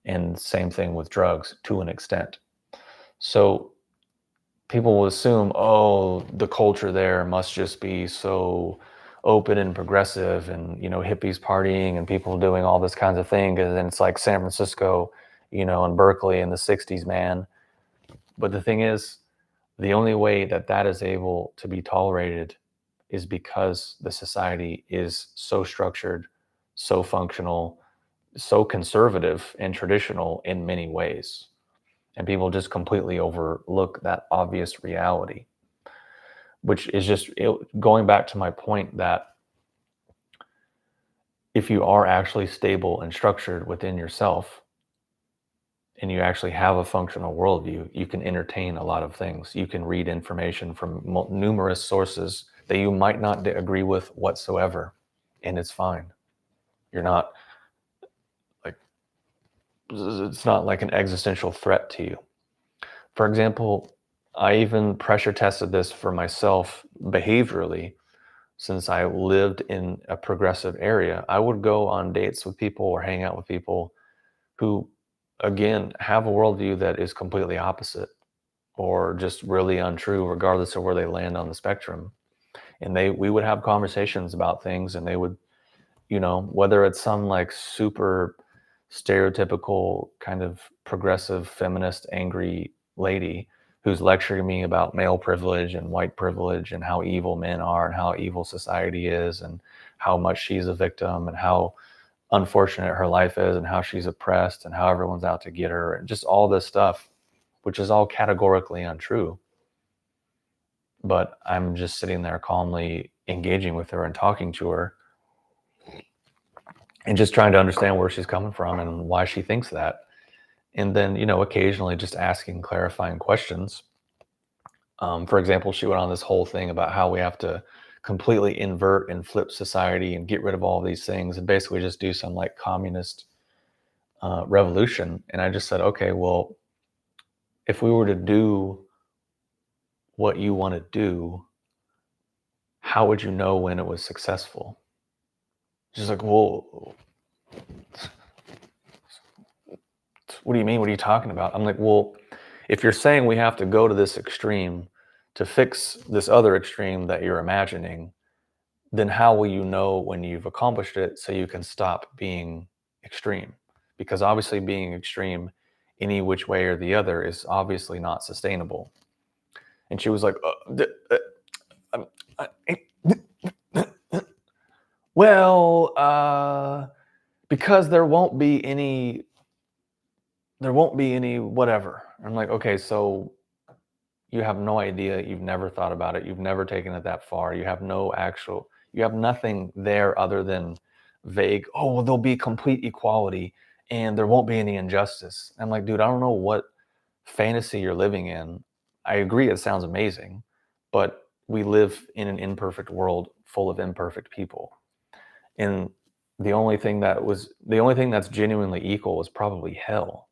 and same thing with drugs to an extent. So people will assume, oh, the culture there must just be so open and progressive and, hippies partying and people doing all this kinds of thing. And then it's like San Francisco, and Berkeley in the 60s, man. But the thing is, the only way that is able to be tolerated is because the society is so structured, so functional, so conservative and traditional in many ways. And people just completely overlook that obvious reality, which is just going back to my point that if you are actually stable and structured within yourself and you actually have a functional worldview, you can entertain a lot of things. You can read information from numerous sources that you might not agree with whatsoever, and it's fine. You're not it's not like an existential threat to you. For example, I even pressure tested this for myself behaviorally. Since I lived in a progressive area, I would go on dates with people or hang out with people who, again, have a worldview that is completely opposite or just really untrue, regardless of where they land on the spectrum. And we would have conversations about things, and they would, whether it's some like super stereotypical kind of progressive feminist angry lady who's lecturing me about male privilege and white privilege and how evil men are and how evil society is and how much she's a victim and how unfortunate her life is and how she's oppressed and how everyone's out to get her and just all this stuff, which is all categorically untrue. But I'm just sitting there calmly engaging with her and talking to her and just trying to understand where she's coming from and why she thinks that. And then, occasionally just asking clarifying questions. For example, she went on this whole thing about how we have to completely invert and flip society and get rid of all of these things and basically just do some like communist revolution. And I just said, okay, well, if we were to do what you want to do, how would you know when it was successful? She's like, well, what do you mean? What are you talking about? I'm like, well, if you're saying we have to go to this extreme to fix this other extreme that you're imagining, then how will you know when you've accomplished it so you can stop being extreme? Because obviously being extreme any which way or the other is obviously not sustainable. And she was like, well, because there won't be any whatever. I'm like, okay, so you have no idea, you've never thought about it, you've never taken it that far, you have nothing there other than vague, oh, well, there'll be complete equality and there won't be any injustice. I'm like, dude, I don't know what fantasy you're living in. I agree, it sounds amazing, but we live in an imperfect world full of imperfect people. And the only thing that's genuinely equal is probably hell,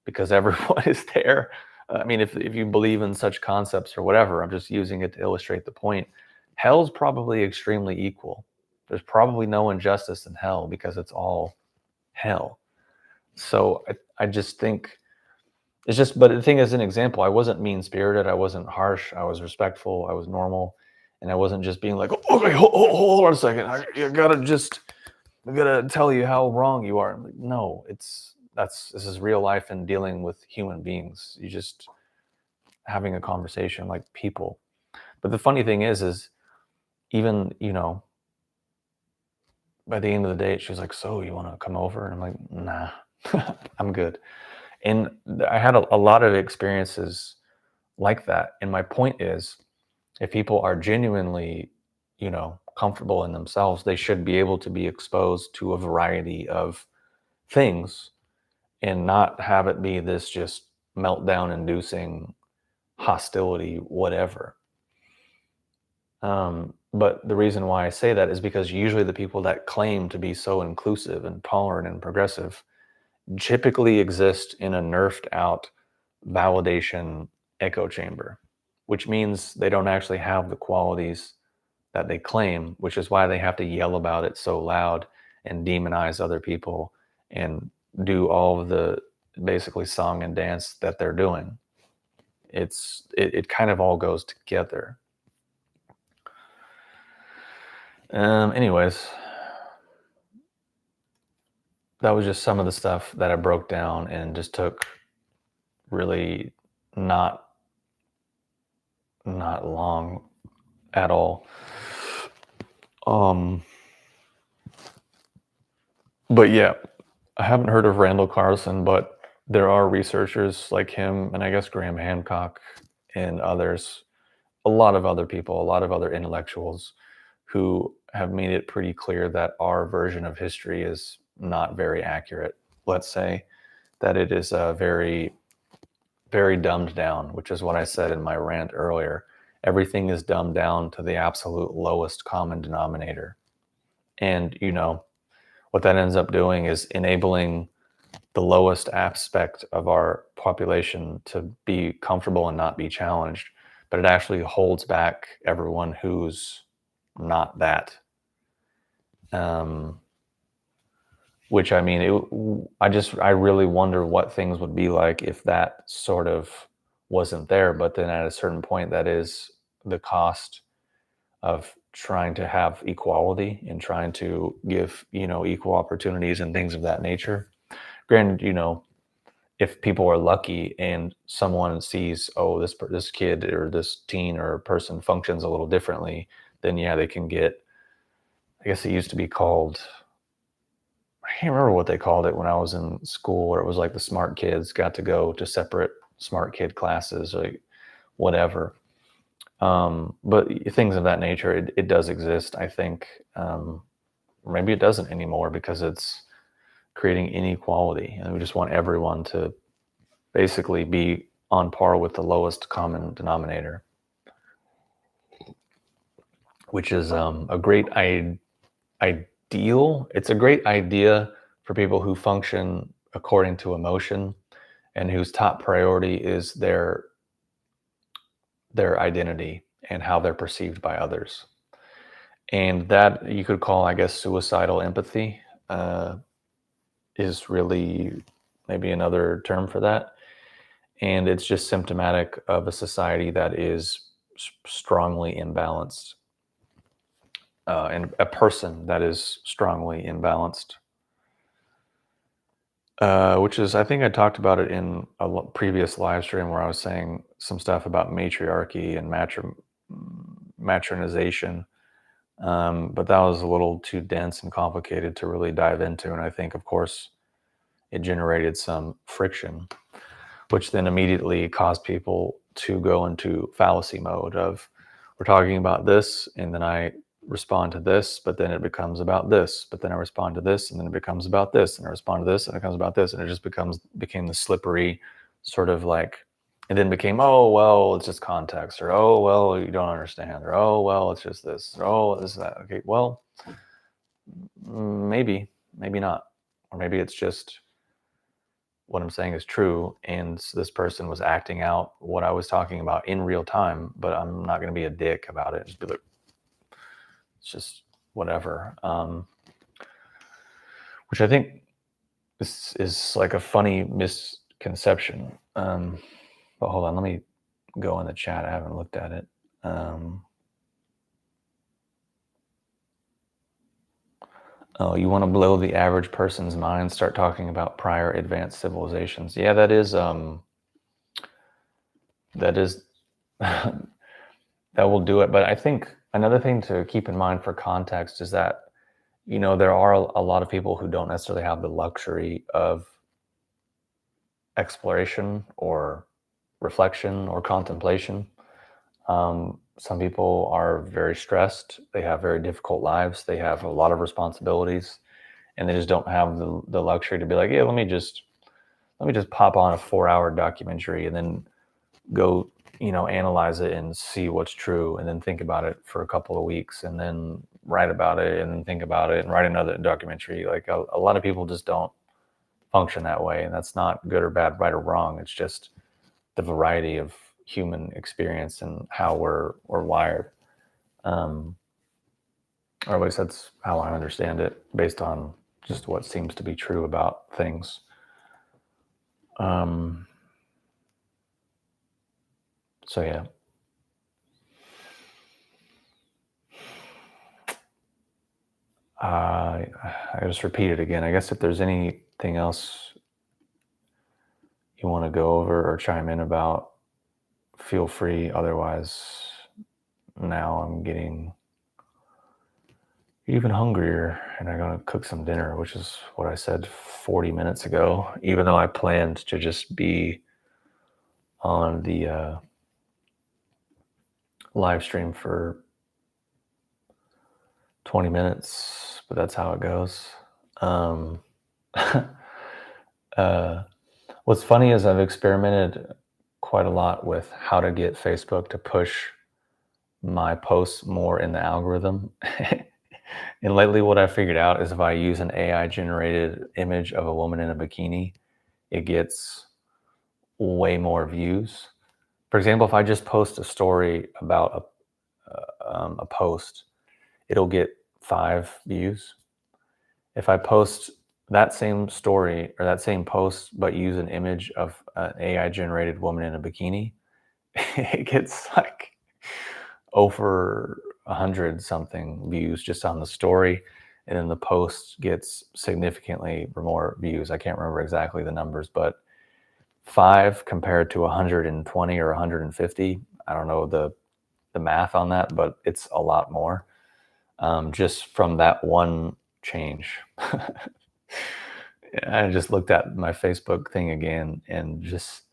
because everyone is there. I mean, if you believe in such concepts or whatever, I'm just using it to illustrate the point. Hell's probably extremely equal. There's probably no injustice in hell because it's all hell. So I just think it's just, but the thing is, an example, I wasn't mean-spirited, I wasn't harsh, I was respectful, I was normal, and I wasn't just being like, okay, hold on a second, I gotta tell you how wrong you are. Like, no, this is real life and dealing with human beings. You just having a conversation like people. But the funny thing is even, by the end of the day, she's like, so you want to come over? And I'm like, nah, I'm good. And I had a lot of experiences like that. And my point is, if people are genuinely, comfortable in themselves, they should be able to be exposed to a variety of things and not have it be this just meltdown inducing hostility, whatever. But the reason why I say that is because usually the people that claim to be so inclusive and tolerant and progressive typically exist in a nerfed out validation echo chamber, which means they don't actually have the qualities that they claim, which is why they have to yell about it so loud and demonize other people and do all of the basically song and dance that they're doing. It kind of all goes together. Anyways, that was just some of the stuff that I broke down and just took really not long at all. But yeah, I haven't heard of Randall Carlson, but there are researchers like him, and I guess Graham Hancock and others, a lot of other people, a lot of other intellectuals who have made it pretty clear that our version of history is not very accurate. Let's say that it is very, very dumbed down, which is what I said in my rant earlier. Everything is dumbed down to the absolute lowest common denominator. And, what that ends up doing is enabling the lowest aspect of our population to be comfortable and not be challenged, but it actually holds back everyone who's not that. Which I mean, I really wonder what things would be like if that sort of wasn't there. But then at a certain point, that is the cost of trying to have equality and trying to give, equal opportunities and things of that nature. Granted, if people are lucky and someone sees, oh, this kid or this teen or person functions a little differently, then yeah, they can get, I guess it used to be called, I can't remember what they called it when I was in school, where it was like the smart kids got to go to separate smart kid classes or whatever. But things of that nature, it does exist, I think. Maybe it doesn't anymore because it's creating inequality, and we just want everyone to basically be on par with the lowest common denominator, which is a great ideal. It's a great idea for people who function according to emotion and whose top priority is their identity and how they're perceived by others. And that you could call, I guess, suicidal empathy is really maybe another term for that. And it's just symptomatic of a society that is strongly imbalanced, and a person that is strongly imbalanced. Which is, I think I talked about it in a previous live stream where I was saying some stuff about matriarchy and matronization. But that was a little too dense and complicated to really dive into. And I think, of course, it generated some friction, which then immediately caused people to go into fallacy mode of, we're talking about this, and then I respond to this, but then it becomes about this, but then I respond to this, and then it becomes about this, and I respond to this, and it becomes about this, and it just became the slippery sort of like, and then became, oh, well, it's just context, or, oh, well, you don't understand, or, oh, well, it's just this, or, oh, this, that. Okay, well, maybe not, or maybe it's just what I'm saying is true, and this person was acting out what I was talking about in real time, but I'm not going to be a dick about it. Just be like, it's just whatever. Which I think is like a funny misconception. But hold on, let me go in the chat. I haven't looked at it. Oh, you want to blow the average person's mind, start talking about prior advanced civilizations. Yeah, that is that will do it. But I think another thing to keep in mind for context is that, there are a lot of people who don't necessarily have the luxury of exploration or reflection or contemplation. Some people are very stressed. They have very difficult lives. They have a lot of responsibilities, and they just don't have the luxury to be like, yeah, let me just pop on a 4-hour documentary and then go, analyze it and see what's true, and then think about it for a couple of weeks, and then write about it, and then think about it, and write another documentary. Like a lot of people just don't function that way, and that's not good or bad, right or wrong. It's just the variety of human experience and how we're wired. Or at least that's how I understand it, based on just what seems to be true about things. So yeah. I just repeat it again. I guess if there's anything else you want to go over or chime in about, feel free. Otherwise, now I'm getting even hungrier, and I'm going to cook some dinner, which is what I said 40 minutes ago, even though I planned to just be on the live stream for 20 minutes, but that's how it goes. What's funny is I've experimented quite a lot with how to get Facebook to push my posts more in the algorithm. And lately, what I figured out is if I use an AI generated image of a woman in a bikini, it gets way more views. For example, if I just post a story about a post, it'll get 5 views. If I post that same story or that same post, but use an image of an AI generated woman in a bikini, it gets like over 100 something views just on the story. And then the post gets significantly more views. I can't remember exactly the numbers, but 5 compared to 120 or 150. I don't know the math on that, but it's a lot more just from that one change. I just looked at my Facebook thing again and just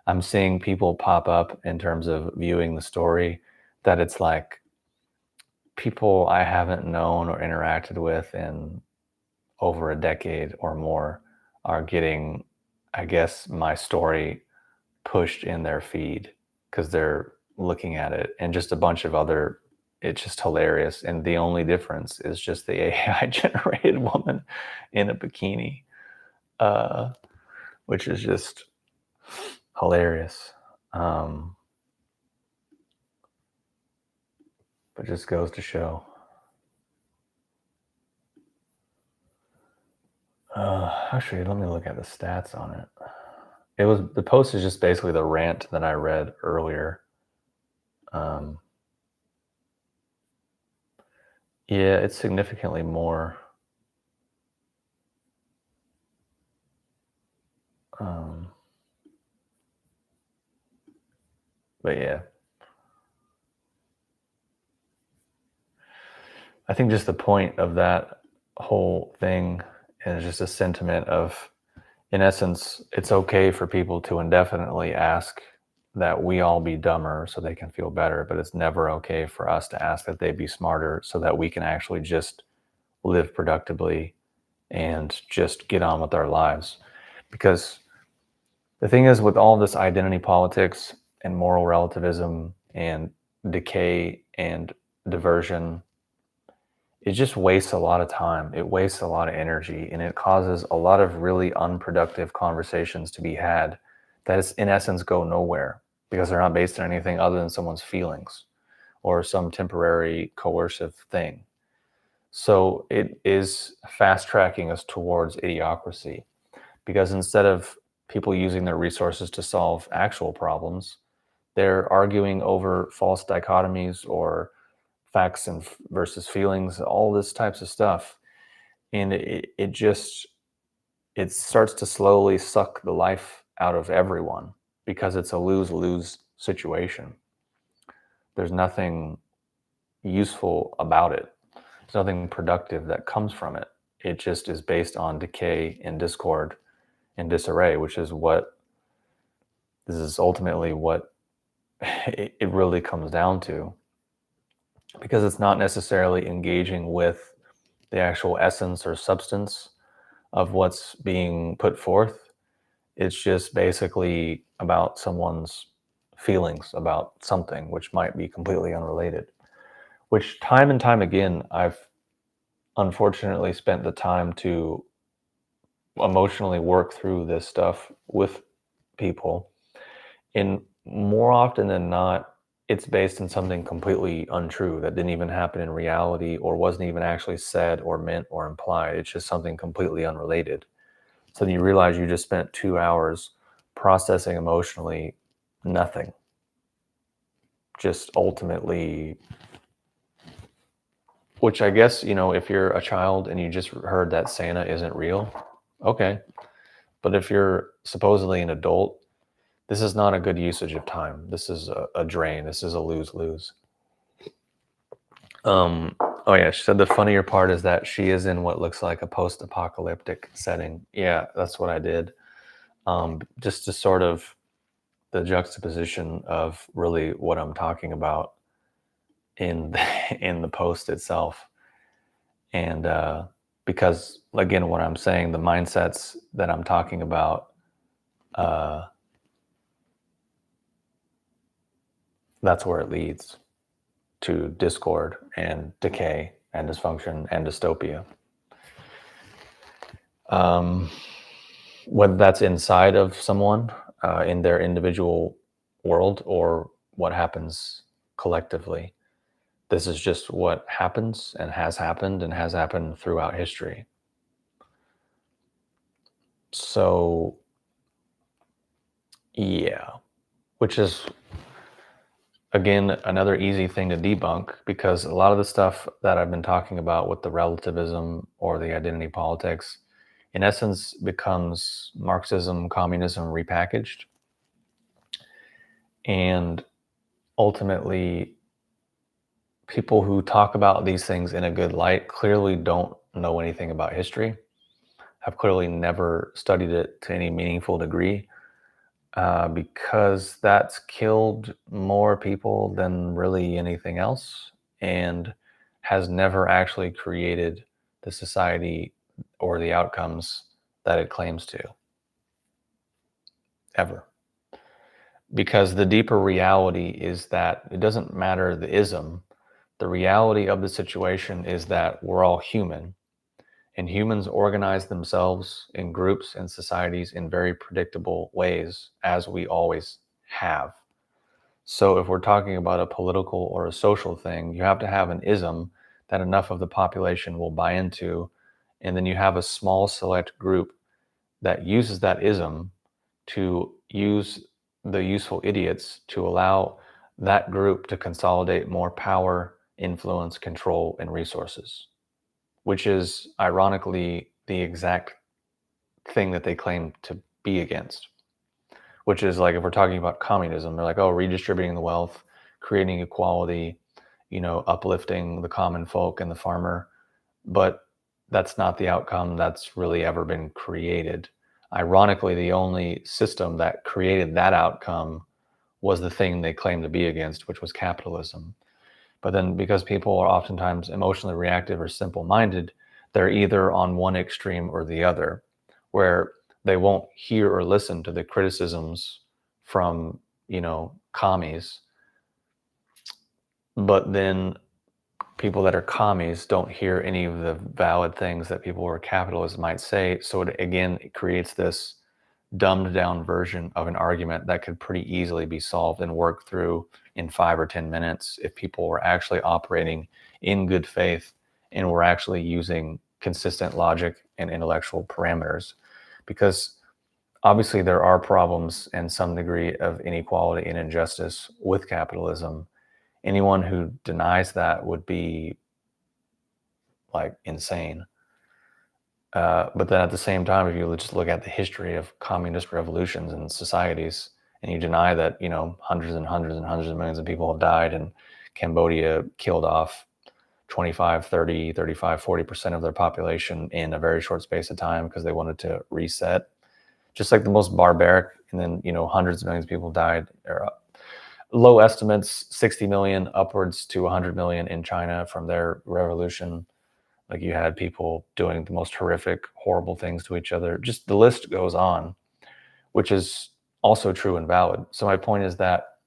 I'm seeing people pop up in terms of viewing the story that it's like people I haven't known or interacted with in over a decade or more are getting, I guess, my story pushed in their feed because they're looking at it and just a bunch of other. It's just hilarious. And the only difference is just the AI generated woman in a bikini, uh, which is just hilarious. But just goes to show. Actually, let me look at the stats on it. It was the post is just basically the rant that I read earlier. Um, yeah, it's significantly more. Um, but yeah, I think just the point of that whole thing is just a sentiment of, in essence, it's okay for people to indefinitely ask that we all be dumber so they can feel better, but it's never okay for us to ask that they be smarter so that we can actually just live productively and just get on with our lives. Because the thing is, with all this identity politics and moral relativism and decay and diversion, it just wastes a lot of time. It wastes a lot of energy and it causes a lot of really unproductive conversations to be had that is, in essence, go nowhere because they're not based on anything other than someone's feelings or some temporary coercive thing. So it is fast tracking us towards idiocracy because instead of people using their resources to solve actual problems, they're arguing over false dichotomies or facts and versus feelings, all this types of stuff. And it just, it starts to slowly suck the life out of everyone because it's a lose-lose situation. There's nothing useful about it. There's nothing productive that comes from it. It just is based on decay and discord and disarray, which is what this is ultimately what it really comes down to, because it's not necessarily engaging with the actual essence or substance of what's being put forth. It's just basically about someone's feelings about something which might be completely unrelated, which time and time again I've unfortunately spent the time to emotionally work through this stuff with people. And more often than not, it's based in something completely untrue that didn't even happen in reality or wasn't even actually said or meant or implied. It's just something completely unrelated. So then you realize you just spent 2 hours processing emotionally nothing. Just ultimately, which I guess, if you're a child and you just heard that Santa isn't real, okay. But if you're supposedly an adult, this is not a good usage of time. This is a drain. This is a lose-lose. Oh yeah, she said the funnier part is that she is in what looks like a post-apocalyptic setting. Yeah, that's what I did. Just to sort of the juxtaposition of really what I'm talking about in in the post itself. And because again, what I'm saying, the mindsets that I'm talking about, uh, that's where it leads to discord and decay and dysfunction and dystopia. Whether that's inside of someone in their individual world or what happens collectively. This is just what happens and has happened throughout history. So, yeah, which is, again, another easy thing to debunk, because a lot of the stuff that I've been talking about with the relativism or the identity politics, in essence, becomes Marxism, communism repackaged. And ultimately, people who talk about these things in a good light clearly don't know anything about history, have clearly never studied it to any meaningful degree, because that's killed more people than really anything else, and has never actually created the society or the outcomes that it claims to, ever. Because the deeper reality is that it doesn't matter the ism. The reality of the situation is that we're all human, and humans organize themselves in groups and societies in very predictable ways, as we always have. So if we're talking about a political or a social thing, you have to have an ism that enough of the population will buy into, and then you have a small select group that uses that ism to use the useful idiots to allow that group to consolidate more power, influence, control, and resources, which is ironically the exact thing that they claim to be against. Which is, like, if we're talking about communism, they're like, oh, redistributing the wealth, creating equality, uplifting the common folk and the farmer. But that's not the outcome that's really ever been created. Ironically, the only system that created that outcome was the thing they claim to be against, which was capitalism. But then, because people are oftentimes emotionally reactive or simple-minded, they're either on one extreme or the other, where they won't hear or listen to the criticisms from, commies. But then people that are commies don't hear any of the valid things that people who are capitalists might say. So it creates this dumbed down version of an argument that could pretty easily be solved and worked through in 5 or 10 minutes if people were actually operating in good faith and were actually using consistent logic and intellectual parameters. Because obviously there are problems and some degree of inequality and injustice with capitalism. Anyone who denies that would be like insane. But then at the same time, if you just look at the history of communist revolutions and societies, and you deny that, hundreds and hundreds and hundreds of millions of people have died, and Cambodia killed off 25, 30, 35, 40% of their population in a very short space of time because they wanted to reset, just like the most barbaric, and then, hundreds of millions of people died. Or low estimates, 60 million upwards to 100 million in China from their revolution. Like, you had people doing the most horrific, horrible things to each other. Just the list goes on, which is also true and valid. So my point is that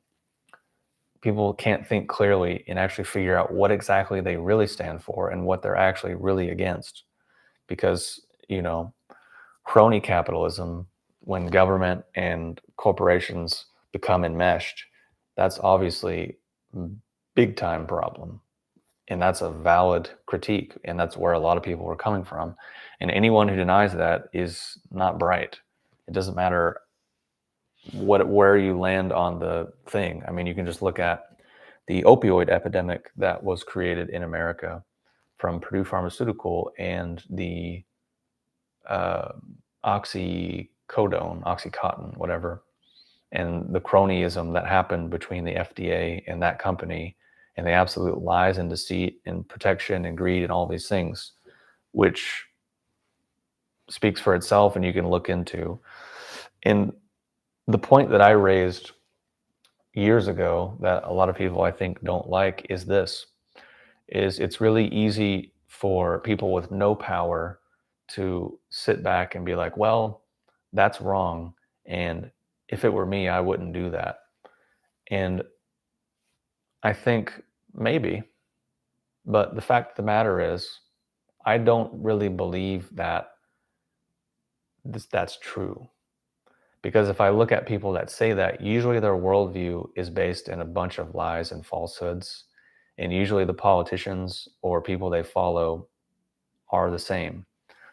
people can't think clearly and actually figure out what exactly they really stand for and what they're actually really against. Because, crony capitalism, when government and corporations become enmeshed, that's obviously a big time problem. And that's a valid critique, and that's where a lot of people are coming from. And anyone who denies that is not bright. It doesn't matter where you land on the thing. I mean, you can just look at the opioid epidemic that was created in America from Purdue Pharmaceutical and the Oxycodone, whatever, and the cronyism that happened between the FDA and that company, and the absolute lies and deceit and protection and greed and all these things, which speaks for itself and you can look into. And the point that I raised years ago that a lot of people, I think, don't like is this, is it's really easy for people with no power to sit back and be like, well, that's wrong, and if it were me, I wouldn't do that. And I think maybe, But the fact of the matter is, I don't really believe that that's true. Because if I look at people that say that, usually their worldview is based in a bunch of lies and falsehoods. And usually the politicians or people they follow are the same.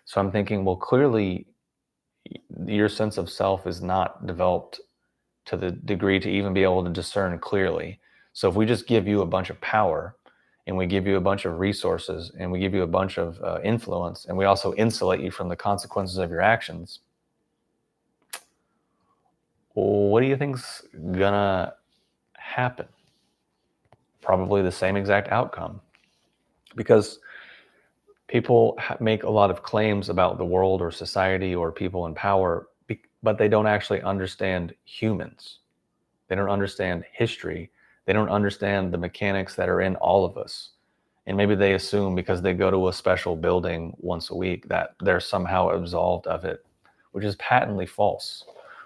So I'm thinking, well, clearly your sense of self is not developed to the degree to even be able to discern clearly. So if we just give you a bunch of power and we give you a bunch of resources and we give you a bunch of influence and we also insulate you from the consequences of your actions, what do you think's gonna happen? Probably the same exact outcome, because people make a lot of claims about the world or society or people in power, but they don't actually understand humans. They don't understand history. They don't understand the mechanics that are in all of us. And maybe they assume because they go to a special building once a week that they're somehow absolved of it, which is patently false.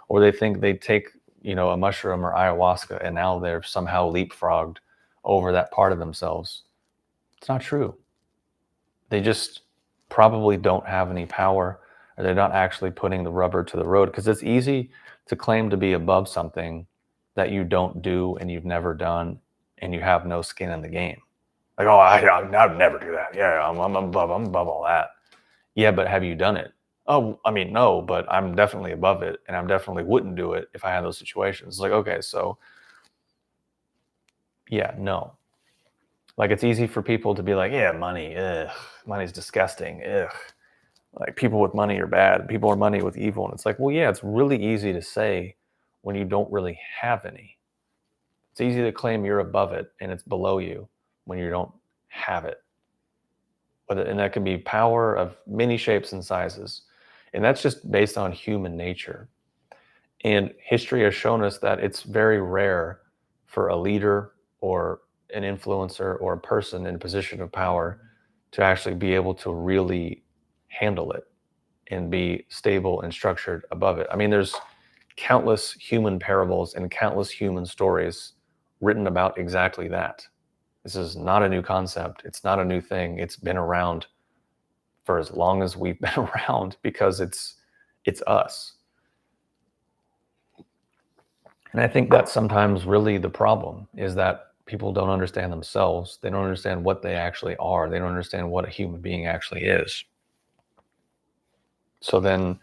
Or they think they take, a mushroom or ayahuasca and now they're somehow leapfrogged over that part of themselves. It's not true. They just probably don't have any power, or they're not actually putting the rubber to the road, because it's easy to claim to be above something that you don't do and you've never done and you have no skin in the game. Like, oh, I'd never do that. Yeah, I'm above all that. Yeah, but have you done it? Oh, I mean, no, but I'm definitely above it, and I definitely wouldn't do it if I had those situations. It's like, okay, so yeah, no. Like, it's easy for people to be like, yeah, money, ugh, money's disgusting, ugh. Like, people with money are bad, people are money with evil. And it's like, well, yeah, it's really easy to say when you don't really have any. It's easy to claim you're above it and it's below you when you don't have it. And that can be power of many shapes and sizes. And that's just based on human nature. And history has shown us that it's very rare for a leader or an influencer or a person in a position of power to actually be able to really handle it and be stable and structured above it. I mean, there's countless human parables and countless human stories written about exactly that. This is not a new concept. It's not a new thing. It's been around for as long as we've been around, because it's us. And I think that's sometimes really the problem, is that people don't understand themselves. They don't understand what they actually are. They don't understand what a human being actually is. So then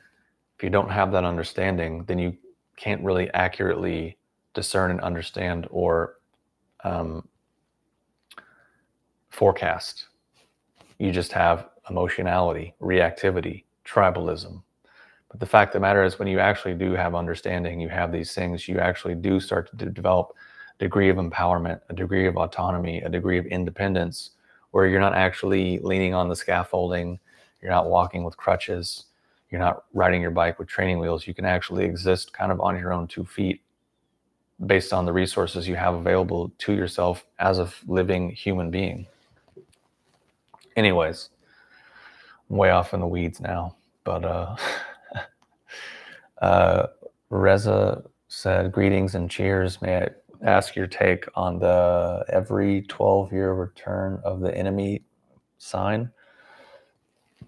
if you don't have that understanding, then you can't really accurately discern and understand or um, forecast. You just have emotionality, reactivity, tribalism. But the fact of the matter is, when you actually do have understanding, you have these things, you actually do start to develop a degree of empowerment, a degree of autonomy, a degree of independence, where you're not actually leaning on the scaffolding, you're not walking with crutches, you're not riding your bike with training wheels. You can actually exist kind of on your own 2 feet based on the resources you have available to yourself as a living human being. Anyways, I'm way off in the weeds now, but Reza said, greetings and cheers. May I ask your take on the every 12-year return of the enemy sign?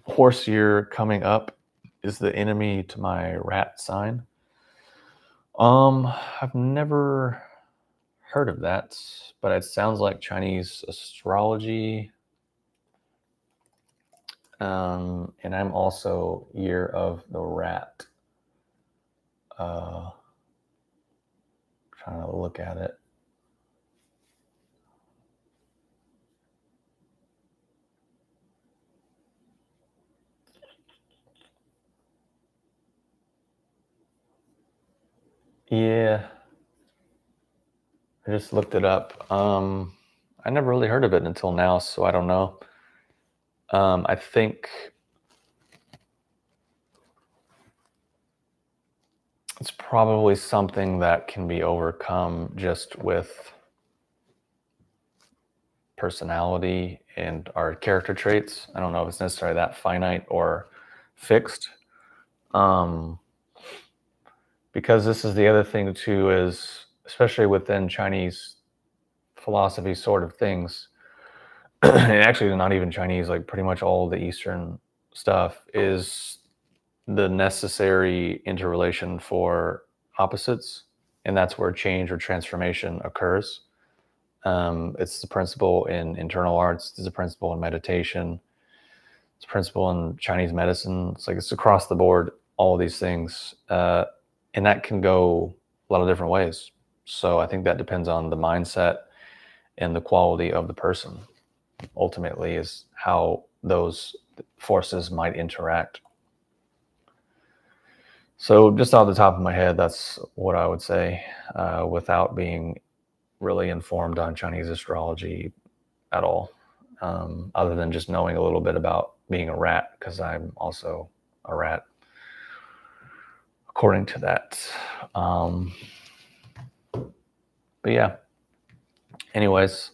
Horse year coming up is the enemy to my rat sign. I've never heard of that, but it sounds like Chinese astrology. And I'm also year of the rat. Trying to look at it. Yeah, I just looked it up. I never really heard of it until now, so I don't know. I think it's probably something that can be overcome just with personality and our character traits. I don't know if it's necessarily that finite or fixed. Because this is the other thing too, is especially within Chinese philosophy sort of things, and actually not even Chinese, like pretty much all the Eastern stuff is the necessary interrelation for opposites, and that's where change or transformation occurs. It's the principle in internal arts. It's a principle in meditation. It's a principle in Chinese medicine. It's like it's across the board, all of these things. And that can go a lot of different ways. So I think that depends on the mindset and the quality of the person, ultimately, is how those forces might interact. So just off the top of my head, that's what I would say, without being really informed on Chinese astrology at all, other than just knowing a little bit about being a rat, because I'm also a rat, according to that. But yeah, anyways,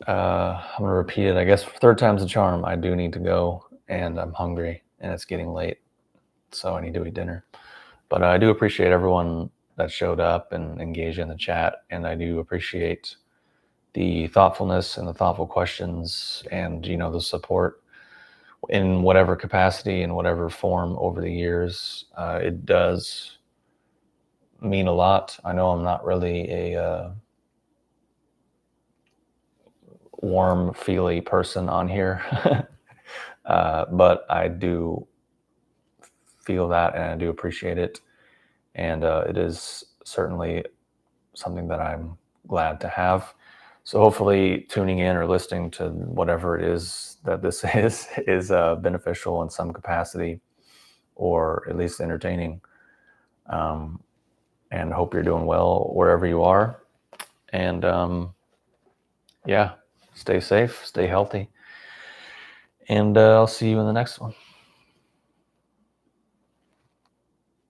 I'm going to repeat it. I guess third time's a charm. I do need to go, and I'm hungry, and it's getting late, so I need to eat dinner. But I do appreciate everyone that showed up and engaged in the chat, and I do appreciate the thoughtfulness and the thoughtful questions, and the support in whatever capacity, in whatever form over the years. It does mean a lot. I know I'm not really a warm, feely person on here, but I do feel that, and I do appreciate it, and it is certainly something that I'm glad to have. So hopefully tuning in or listening to whatever it is that this is beneficial in some capacity, or at least entertaining. And hope you're doing well wherever you are. And yeah, stay safe, stay healthy. And I'll see you in the next one.